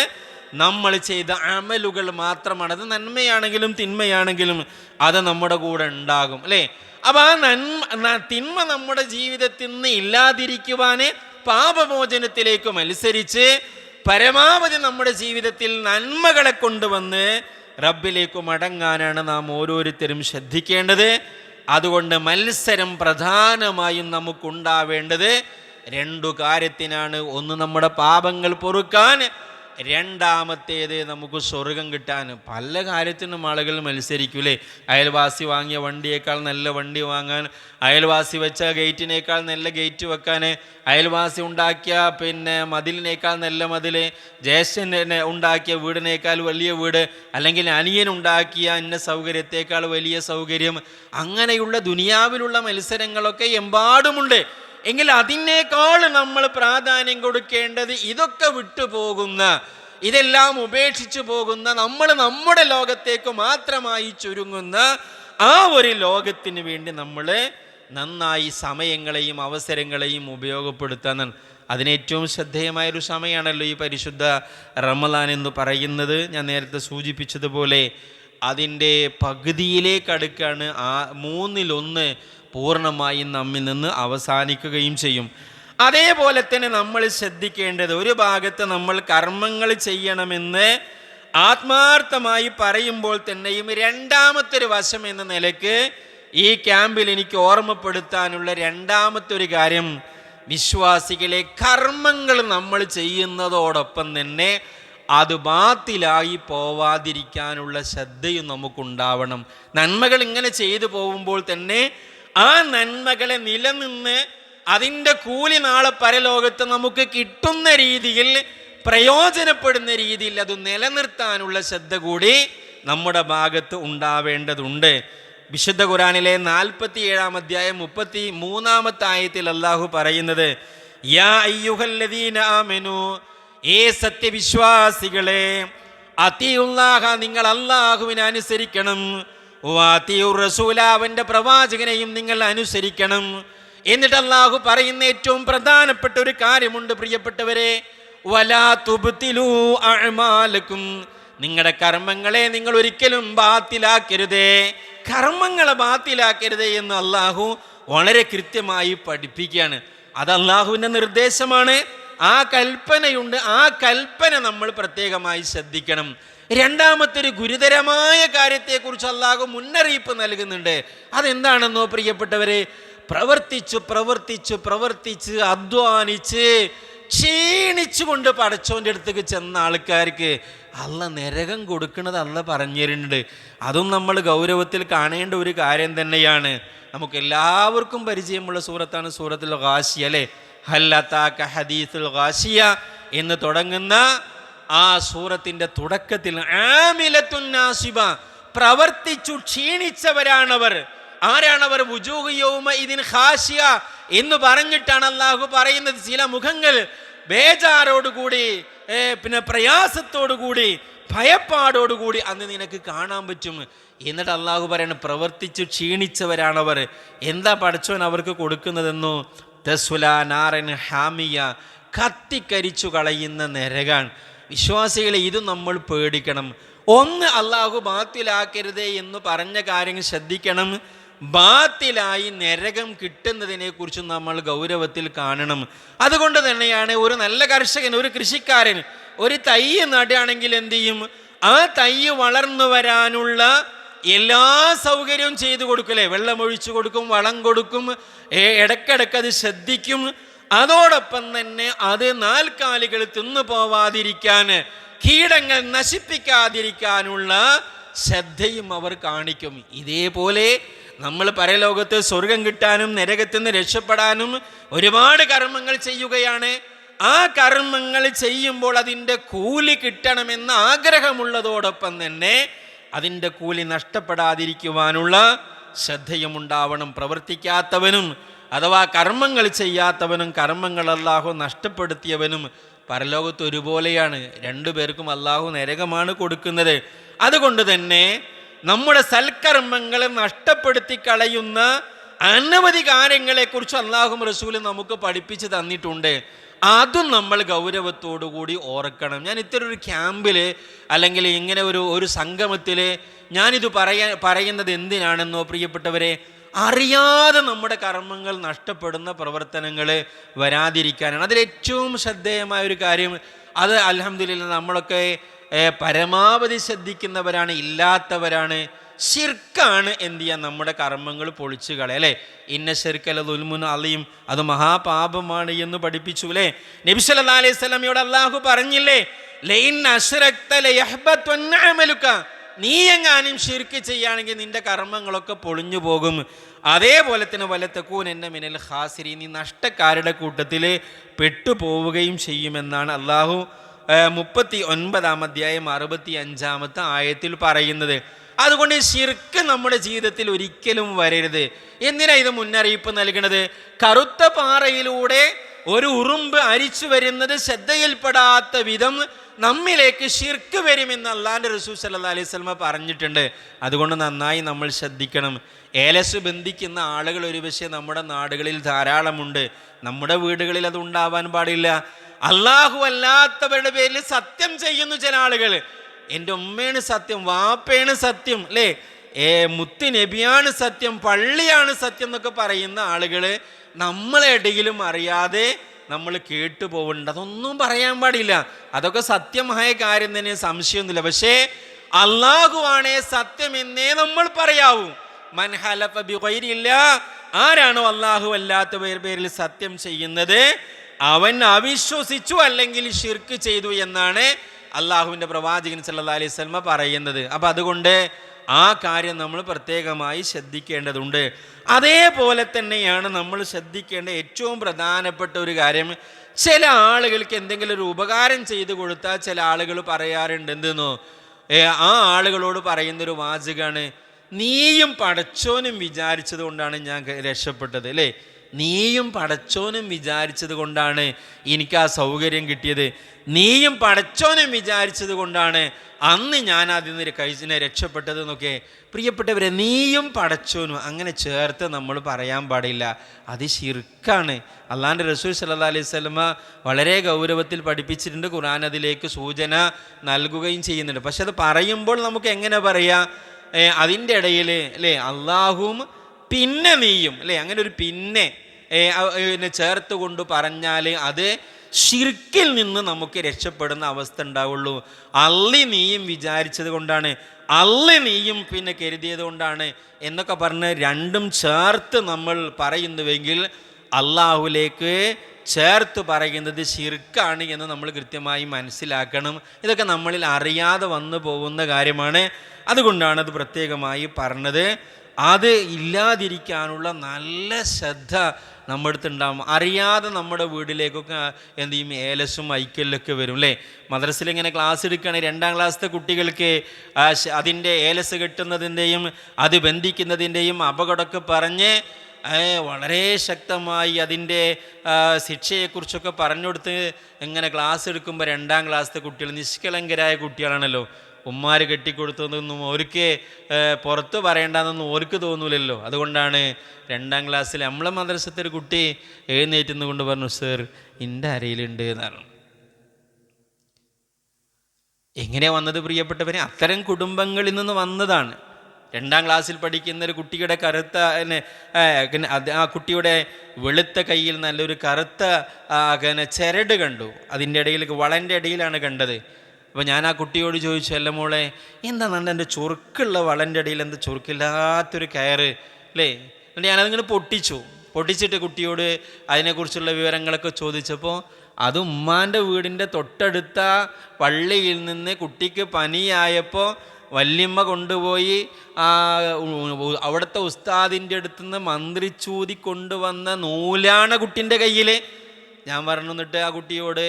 നമ്മൾ ചെയ്ത അമലുകൾ മാത്രമാണ്. അത് നന്മയാണെങ്കിലും തിന്മയാണെങ്കിലും അത് നമ്മുടെ കൂടെ ഉണ്ടാകും അല്ലേ? അപ്പം ആ തിന്മ നമ്മുടെ ജീവിതത്തിൽ നിന്ന് ഇല്ലാതിരിക്കുവാൻ പാപമോചനത്തിലേക്ക് മത്സരിച്ച് പരമാവധി നമ്മുടെ ജീവിതത്തിൽ നന്മകളെ കൊണ്ടുവന്ന് റബ്ബിലേക്ക് മടങ്ങാനാണ് നാം ഓരോരുത്തരും ശ്രദ്ധിക്കേണ്ടത്. അതുകൊണ്ട് മത്സരം പ്രധാനമായും നമുക്കുണ്ടാവേണ്ടത് 2 കാര്യത്തിനാണ്. ഒന്ന്, നമ്മുടെ പാപങ്ങൾ പൊറുക്കാൻ. രണ്ടാമത്തേത്, നമുക്ക് സ്വർഗം കിട്ടാൻ. പല കാര്യത്തിനും ആളുകൾ മത്സരിക്കൂലേ? അയൽവാസി വാങ്ങിയ വണ്ടിയേക്കാൾ നല്ല വണ്ടി വാങ്ങാൻ, അയൽവാസി വെച്ച ഗേറ്റിനേക്കാൾ നല്ല ഗേറ്റ് വെക്കാൻ, അയൽവാസി ഉണ്ടാക്കിയ മതിലിനേക്കാൾ നല്ല മതിൽ, ജ്യേഷ്ഠൻ ഉണ്ടാക്കിയ വീടിനേക്കാൾ വലിയ വീട്, അല്ലെങ്കിൽ അനിയൻ ഉണ്ടാക്കിയ ഇന്ന സൗകര്യത്തേക്കാൾ വലിയ സൗകര്യം. അങ്ങനെയുള്ള ദുനിയാവിലുള്ള മത്സരങ്ങളൊക്കെ എമ്പാടുമുണ്ട്. എങ്കിൽ അതിനേക്കാൾ നമ്മൾ പ്രാധാന്യം കൊടുക്കേണ്ടത് ഇതൊക്കെ വിട്ടുപോകുന്ന, ഇതെല്ലാം ഉപേക്ഷിച്ചു പോകുന്ന, നമ്മൾ നമ്മുടെ ലോകത്തേക്ക് മാത്രമായി ചുരുങ്ങുന്ന ആ ഒരു ലോകത്തിന് വേണ്ടി നമ്മൾ നന്നായി സമയങ്ങളെയും അവസരങ്ങളെയും ഉപയോഗപ്പെടുത്താൻ. അതിനേറ്റവും ശ്രദ്ധേയമായൊരു സമയമാണല്ലോ ഈ പരിശുദ്ധ റമളാൻ എന്ന് പറയുന്നത്. ഞാൻ നേരത്തെ സൂചിപ്പിച്ചതുപോലെ അതിൻ്റെ പകുതിയിലേക്ക് അടുക്കാണ്. 1/3 പൂർണ്ണമായും നമ്മിൽ നിന്ന് അവസാനിക്കുകയും ചെയ്യും. അതേപോലെ തന്നെ നമ്മൾ ശ്രദ്ധിക്കേണ്ടത്, ഒരു ഭാഗത്ത് നമ്മൾ കർമ്മങ്ങൾ ചെയ്യണമെന്ന് ആത്മാർത്ഥമായി പറയുമ്പോൾ തന്നെയും രണ്ടാമത്തെ ഒരു വശം എന്ന നിലയ്ക്ക് ഈ ക്യാമ്പിൽ എനിക്ക് ഓർമ്മപ്പെടുത്താനുള്ള രണ്ടാമത്തെ ഒരു കാര്യം, വിശ്വാസികളെ കർമ്മങ്ങൾ നമ്മൾ ചെയ്യുന്നതോടൊപ്പം തന്നെ അത് ബാത്തിലായി പോവാതിരിക്കാനുള്ള ശ്രദ്ധയും നമുക്കുണ്ടാവണം. നന്മകൾ ഇങ്ങനെ ചെയ്തു പോകുമ്പോൾ തന്നെ ആ നന്മകളെ നിലനിന്ന് അതിൻ്റെ കൂലി നാളെ പരലോകത്ത് നമുക്ക് കിട്ടുന്ന രീതിയിൽ, പ്രയോജനപ്പെടുന്ന രീതിയിൽ അത് നിലനിർത്താനുള്ള ശ്രദ്ധ കൂടി നമ്മുടെ ഭാഗത്ത് ഉണ്ടാവേണ്ടതുണ്ട്. വിശുദ്ധ ഖുർആനിലെ 47-ാം അധ്യായം 33-ാമത്തെ ആയത്തിൽ അല്ലാഹു പറയുന്നത്, യാ അയ്യുഹല്ലദീന ആമനു, സത്യവിശ്വാസികളെ, അത്തിയുല്ലാഹ, നിങ്ങൾ അല്ലാഹുവിനെ അനുസരിക്കണം, വാത്തിയുർ റസൂല, അവന്റെ പ്രവാചകനെയും നിങ്ങൾ അനുസരിക്കണം. എന്നിട്ട് അല്ലാഹു പറയുന്ന ഏറ്റവും പ്രധാനപ്പെട്ട ഒരു കാര്യമുണ്ട് പ്രിയപ്പെട്ടവരെ, വലാ തുബ്തിലൂ അഅമാലക്കും, നിങ്ങളുടെ കർമ്മങ്ങളെ നിങ്ങൾ ഒരിക്കലും ബാത്തിലാക്കരുതേ, കർമ്മങ്ങളെ ബാത്തിലാക്കരുതേ എന്ന് അല്ലാഹു വളരെ കൃത്യമായി പഠിപ്പിക്കുകയാണ്. അത് അല്ലാഹുവിൻ്റെ നിർദ്ദേശമാണ്. ആ കൽപ്പനയുണ്ട്. ആ കൽപ്പന നമ്മൾ പ്രത്യേകമായി ശ്രദ്ധിക്കണം. രണ്ടാമത്തെ ഒരു ഗുരുതരമായ കാര്യത്തെക്കുറിച്ച് അല്ലാഹു മുന്നറിയിപ്പ് നൽകുന്നുണ്ട്. അതെന്താണെന്നോ പ്രിയപ്പെട്ടവരെ, പ്രവർത്തിച്ച് അധ്വാനിച്ച് ക്ഷീണിച്ചുകൊണ്ട് പടച്ചോൻ്റെ അടുത്തേക്ക് ചെന്ന ആൾക്കാർക്ക് അള്ള നരകം കൊടുക്കുന്നത് അള്ള പറഞ്ഞു തരുന്നുണ്ട്. അതും നമ്മൾ ഗൗരവത്തിൽ കാണേണ്ട ഒരു കാര്യം തന്നെയാണ്. നമുക്ക് എല്ലാവർക്കും പരിചയമുള്ള സൂറത്താണ് സൂറത്തുൽ ഗാശിയ അല്ലേ? ഹൽ അതാക ഹദീസുൽ ഗാശിയ എന്ന് തുടങ്ങുന്ന ആ സൂറത്തിന്റെ തുടക്കത്തിൽ ആമിലത്തുൻ നാസിബ, പ്രവർത്തിച്ചു ക്ഷീണിച്ചവരാണവർ. ആരാണവർ? വുജൂഹു യൗമഇദിൻ ഖാശിയ എന്ന് പറഞ്ഞിട്ടാണ് അല്ലാഹു പറയുന്നത്. ചില മുഖങ്ങൾ ബേജാറോടുകൂടി, പിന്നെ പ്രയാസത്തോടുകൂടി, ഭയപ്പാടോടുകൂടി അന്ന് നിനക്ക് കാണാൻ പറ്റും. എന്നിട്ട് അല്ലാഹു പറയണ പ്രവർത്തിച്ചു ക്ഷീണിച്ചവരാണവർ. എന്താ പടച്ചോൻ അവർക്ക് കൊടുക്കുന്നതെന്നോ? തസ്വലാ നാറൻ ഹാമിയ, കത്തിക്കരിച്ചു കളയുന്ന നരകാൻ. വിശ്വാസികളെ, ഇത് നമ്മൾ പേടിക്കണം. ഒന്ന്, അല്ലാഹു ബാത്തിലാക്കരുതേ എന്ന് പറഞ്ഞ കാര്യങ്ങൾ ശ്രദ്ധിക്കണം. ബാത്തിലായി നരകം കിട്ടുന്നതിനെ കുറിച്ച് നമ്മൾ ഗൗരവത്തിൽ കാണണം. അതുകൊണ്ട് തന്നെയാണ് ഒരു നല്ല കർഷകൻ, ഒരു കൃഷിക്കാരൻ ഒരു തൈ നടുകയാണെങ്കിൽ എന്ത് ചെയ്യും? ആ തൈ വളർന്നു വരാനുള്ള എല്ലാ സൗകര്യവും ചെയ്തു കൊടുക്കലേ. വെള്ളമൊഴിച്ചു കൊടുക്കും, വളം കൊടുക്കും, ഇടയ്ക്കിടയ്ക്ക് അത് ശ്രദ്ധിക്കും. അതോടൊപ്പം തന്നെ അത് നാൽക്കാലികൾ തിന്നു പോവാതിരിക്കാൻ, കീടങ്ങൾ നശിപ്പിക്കാതിരിക്കാനുള്ള ശ്രദ്ധയും അവർ കാണിക്കും. ഇതേപോലെ നമ്മൾ പരലോകത്ത് സ്വർഗം കിട്ടാനും നരകത്തിൽ നിന്ന് രക്ഷപ്പെടാനും ഒരുപാട് കർമ്മങ്ങൾ ചെയ്യുകയാണ്. ആ കർമ്മങ്ങൾ ചെയ്യുമ്പോൾ അതിൻ്റെ കൂലി കിട്ടണമെന്ന് ആഗ്രഹമുള്ളതോടൊപ്പം തന്നെ അതിൻ്റെ കൂലി നഷ്ടപ്പെടാതിരിക്കുവാനുള്ള ശ്രദ്ധയും ഉണ്ടാവണം. പ്രവർത്തിക്കാത്തവനും അഥവാ കർമ്മങ്ങൾ ചെയ്യാത്തവനും കർമ്മങ്ങൾ അല്ലാഹു നഷ്ടപ്പെടുത്തിയവനും പരലോകത്ത് ഒരുപോലെയാണ്. രണ്ടുപേർക്കും അല്ലാഹു നരകമാണ് കൊടുക്കുന്നത്. അതുകൊണ്ട് തന്നെ നമ്മുടെ സൽക്കർമ്മങ്ങളെ നഷ്ടപ്പെടുത്തി കളയുന്ന അനവധി കാര്യങ്ങളെക്കുറിച്ച് അല്ലാഹും റസൂലും നമുക്ക് പഠിപ്പിച്ച് തന്നിട്ടുണ്ട്. അതും നമ്മൾ ഗൗരവത്തോടുകൂടി ഓർക്കണം. ഞാൻ ഇത്തരം ഒരു ക്യാമ്പിൽ അല്ലെങ്കിൽ ഇങ്ങനെ ഒരു സംഗമത്തിൽ ഞാനിത് പറയുന്നത് എന്തിനാണെന്നോ പ്രിയപ്പെട്ടവരെ, അറിയാതെ നമ്മുടെ കർമ്മങ്ങൾ നഷ്ടപ്പെടുന്ന പ്രവർത്തനങ്ങൾ വരാതിരിക്കാനാണ്. അതിലേറ്റവും ശ്രദ്ധേയമായ ഒരു കാര്യം, അത് അൽഹംദുലില്ലാഹ് നമ്മളൊക്കെ പരമാവധി ശ്രദ്ധിക്കുന്നവരാണ്, ഇല്ലാത്തവരാണ്. ശിർക്കാണ് എന്ത് ചെയ്യാൻ നമ്മുടെ കർമ്മങ്ങൾ പൊളിച്ചു കളയ അല്ലേ. ഇന്ന ശിർക്കല ദുൽമുൻ അലീം, അത് മഹാപാപമാണ് എന്ന് പഠിപ്പിച്ചു അല്ലേ. നബി സല്ലല്ലാഹു അലൈഹി വസല്ലമയോട് അല്ലാഹു പറഞ്ഞില്ലേ, ലൈൻ അശ്റക്ത ലയഹ്ബതുന്ന അമലുക, നീ എങ്ങാനും ശിർക്ക് ചെയ്യുകയാണെങ്കിൽ നിന്റെ കർമ്മങ്ങളൊക്കെ പൊളിഞ്ഞു പോകും. അതേപോലെ തന്നെ വലതകൂനന്ന മിനൽ ഖാസിരീൻ, നീ നഷ്ടക്കാരുടെ കൂട്ടത്തിൽ പെട്ടുപോവുകയും ചെയ്യുമെന്നാണ് അല്ലാഹു 39 അധ്യായം 65 ആയത്തിൽ പറയുന്നത്. അതുകൊണ്ട് ശിർക്ക് നമ്മുടെ ജീവിതത്തിൽ ഒരിക്കലും വരരുത്. എന്തിനാ ഇത് മുന്നറിയിപ്പ് നൽകുന്നത്? കറുത്ത പാറയിലൂടെ ഒരു ഉറുമ്പ് അരിച്ചു വരുന്നത് ശ്രദ്ധയിൽപ്പെടാത്ത വിധം നമ്മിലേക്ക് ശിർക്ക് വരുമെന്ന് അല്ലാഹുവിൻ്റെ റസൂൽ സല്ലല്ലാഹു അലൈഹി വസല്ലം പറഞ്ഞിട്ടുണ്ട്. അതുകൊണ്ട് നന്നായി നമ്മൾ ശ്രദ്ധിക്കണം. ഏലസ് ബന്ധിക്കുന്ന ആളുകൾ ഒരുപക്ഷെ നമ്മുടെ നാടുകളിൽ ധാരാളമുണ്ട്. നമ്മുടെ വീടുകളിൽ അത് ഉണ്ടാവാൻ പാടില്ല. അല്ലാഹു അല്ലാത്തവരുടെ പേരിൽ സത്യം ചെയ്യുന്നു ചില ആളുകൾ. എൻ്റെ ഉമ്മയാണ് സത്യം, വാപ്പയാണ് സത്യം അല്ലേ, മുത്ത് നബിയാണ് സത്യം, പള്ളിയാണ് സത്യം എന്നൊക്കെ പറയുന്ന ആളുകൾ നമ്മളെ ഇടയിലും അറിയാതെ നമ്മൾ കേട്ടു പോകുന്നുണ്ട്. അതൊന്നും പറയാൻ പാടില്ല. അതൊക്കെ സത്യമായ കാര്യം തന്നെ, സംശയമൊന്നുമില്ല. പക്ഷേ അല്ലാഹുവാണേ സത്യം എന്നേ നമ്മൾ പറയാവൂ. മൻ ഹലഫ ബിഗൈരില്ലാഹ്, ആരാണോ അല്ലാഹു അല്ലാത്ത പേരിൽ സത്യം ചെയ്യുന്നത് അവൻ അവിശ്വസിച്ചു അല്ലെങ്കിൽ ശിർക്ക് ചെയ്തു എന്നാണ് അല്ലാഹുവിൻ്റെ പ്രവാചകൻ സല്ലല്ലാഹു അലൈഹി വസല്ലം പറയുന്നത്. അപ്പം അതുകൊണ്ട് ആ കാര്യം നമ്മൾ പ്രത്യേകമായി ശ്രദ്ധിക്കേണ്ടതുണ്ട്. അതേപോലെ തന്നെയാണ് നമ്മൾ ശ്രദ്ധിക്കേണ്ട ഏറ്റവും പ്രധാനപ്പെട്ട ഒരു കാര്യം, ചില ആളുകൾക്ക് എന്തെങ്കിലും ഒരു ഉപകാരം ചെയ്തു കൊടുത്താൽ ചില ആളുകൾ പറയാറുണ്ട് എന്തെന്നോ, ആ ആളുകളോട് പറയുന്നൊരു വാചകമാണ്, നീയും പടച്ചോനും വിചാരിച്ചത് കൊണ്ടാണ് ഞാൻ രക്ഷപ്പെട്ടത് അല്ലേ, നീയും പടച്ചോനും വിചാരിച്ചത് കൊണ്ടാണ് എനിക്ക് ആ സൗകര്യം കിട്ടിയത്, നീയും പടച്ചോനും വിചാരിച്ചത് കൊണ്ടാണ് അന്ന് ഞാൻ അതിൽ നിന്ന് കഴിച്ചിനെ രക്ഷപ്പെട്ടത് എന്നൊക്കെ. പ്രിയപ്പെട്ടവരെ, നീയും പടച്ചോനും അങ്ങനെ ചേർത്ത് നമ്മൾ പറയാൻ പാടില്ല. അത് ശിർക്കാണ്. അല്ലാഹുവിൻ്റെ റസൂൽ സല്ലല്ലാഹു അലൈഹി വസല്ലമ വളരെ ഗൗരവത്തിൽ പഠിപ്പിച്ചിട്ടുണ്ട്. ഖുർആൻ അതിലേക്ക് സൂചന നൽകുകയും ചെയ്യുന്നുണ്ട്. പക്ഷെ അത് പറയുമ്പോൾ നമുക്ക് എങ്ങനെ പറയാം? അതിൻ്റെ ഇടയിൽ അല്ലേ അള്ളാഹുവും പിന്നെ നീയും അല്ലേ, അങ്ങനെ ഒരു പിന്നെ ചേർത്ത് കൊണ്ട് പറഞ്ഞാൽ അത് ശിർക്കിൽ നിന്ന് നമുക്ക് രക്ഷപ്പെടുന്ന അവസ്ഥ ഉണ്ടാവുള്ളൂ. അള്ളി നീയും വിചാരിച്ചത് കൊണ്ടാണ്, അള്ളി നീയും പിന്നെ കരുതിയത് കൊണ്ടാണ് എന്നൊക്കെ പറഞ്ഞ് രണ്ടും ചേർത്ത് നമ്മൾ പറയുന്നുവെങ്കിൽ അള്ളാഹുലേക്ക് ചേർത്ത് പറയുന്നത് ശിർക്കാണ് എന്ന് നമ്മൾ കൃത്യമായി മനസ്സിലാക്കണം. ഇതൊക്കെ നമ്മളിൽ അറിയാതെ വന്നു പോകുന്ന കാര്യമാണ്. അതുകൊണ്ടാണ് അത് പ്രത്യേകമായി പറഞ്ഞത്. അത് ഇല്ലാതിരിക്കാനുള്ള നല്ല ശ്രദ്ധ നമ്മുടെ അടുത്തുണ്ടാകും. അറിയാതെ നമ്മുടെ വീട്ടിലേക്കൊക്കെ എന്ത് ചെയ്യും, ഏലസും ഐക്കലിലൊക്കെ വരും അല്ലേ. മദ്രസയിൽ ഇങ്ങനെ ക്ലാസ് എടുക്കുകയാണെങ്കിൽ 2ാം ക്ലാസ്സിലെ കുട്ടികൾക്ക് അതിൻ്റെ ഏലസ് കെട്ടുന്നതിൻ്റെയും അത് ബന്ധിക്കുന്നതിൻ്റെയും അപകടമൊക്കെ പറഞ്ഞ് വളരെ ശക്തമായി അതിൻ്റെ ശിക്ഷയെക്കുറിച്ചൊക്കെ പറഞ്ഞുകൊടുത്ത് ഇങ്ങനെ ക്ലാസ് എടുക്കുമ്പോൾ 2ാം ക്ലാസ്സിലെ കുട്ടികൾ നിഷ്കളങ്കരായ കുട്ടികളാണല്ലോ. ഉമ്മാർ കെട്ടിക്കൊടുത്തതൊന്നും അവർക്ക് പുറത്ത് പറയേണ്ടതെന്നൊന്നും അവർക്ക് തോന്നൂലല്ലോ. അതുകൊണ്ടാണ് 2ാം ക്ലാസ്സിൽ നമ്മളെ മദ്രസത്തെ ഒരു കുട്ടി എഴുന്നേറ്റുന്ന് കൊണ്ട് പറഞ്ഞു, സർ എൻ്റെ അരയിലുണ്ട് എന്നാണ്. എങ്ങനെയാണ് വന്നത് പ്രിയപ്പെട്ടവരെ? അത്തരം കുടുംബങ്ങളിൽ നിന്ന് വന്നതാണ്. 2ാം ക്ലാസ്സിൽ പഠിക്കുന്ന ഒരു കുട്ടിയുടെ കറുത്ത ആ കുട്ടിയുടെ വെളുത്ത കയ്യിൽ നല്ലൊരു കറുത്ത ചരട് കണ്ടു. അതിൻ്റെ ഇടയിൽ വളൻ്റെ ഇടയിലാണ് കണ്ടത്. അപ്പോൾ ഞാൻ ആ കുട്ടിയോട് ചോദിച്ചു, അല്ല മോളെ, എന്താ എൻ്റെ ചുരുക്കുള്ള വളൻ്റെ ഇടയിൽ എന്താ ചുരുക്കില്ലാത്തൊരു കയറ് അല്ലേ? എന്നിട്ട് ഞാനതിങ്ങനെ പൊട്ടിച്ചിട്ട് കുട്ടിയോട് അതിനെക്കുറിച്ചുള്ള വിവരങ്ങളൊക്കെ ചോദിച്ചപ്പോൾ അത് ഉമ്മാൻ്റെ വീടിൻ്റെ തൊട്ടടുത്ത പള്ളിയിൽ നിന്ന് കുട്ടിക്ക് പനിയായപ്പോൾ വല്യമ്മ കൊണ്ടുപോയി അവിടുത്തെ ഉസ്താദിൻ്റെ അടുത്തുനിന്ന് മന്ത്രിച്ചൂതി കൊണ്ടുവന്ന നൂലാണ് കുട്ടീൻ്റെ കയ്യിൽ. ഞാൻ പറഞ്ഞു, എന്നിട്ട് ആ കുട്ടിയോട്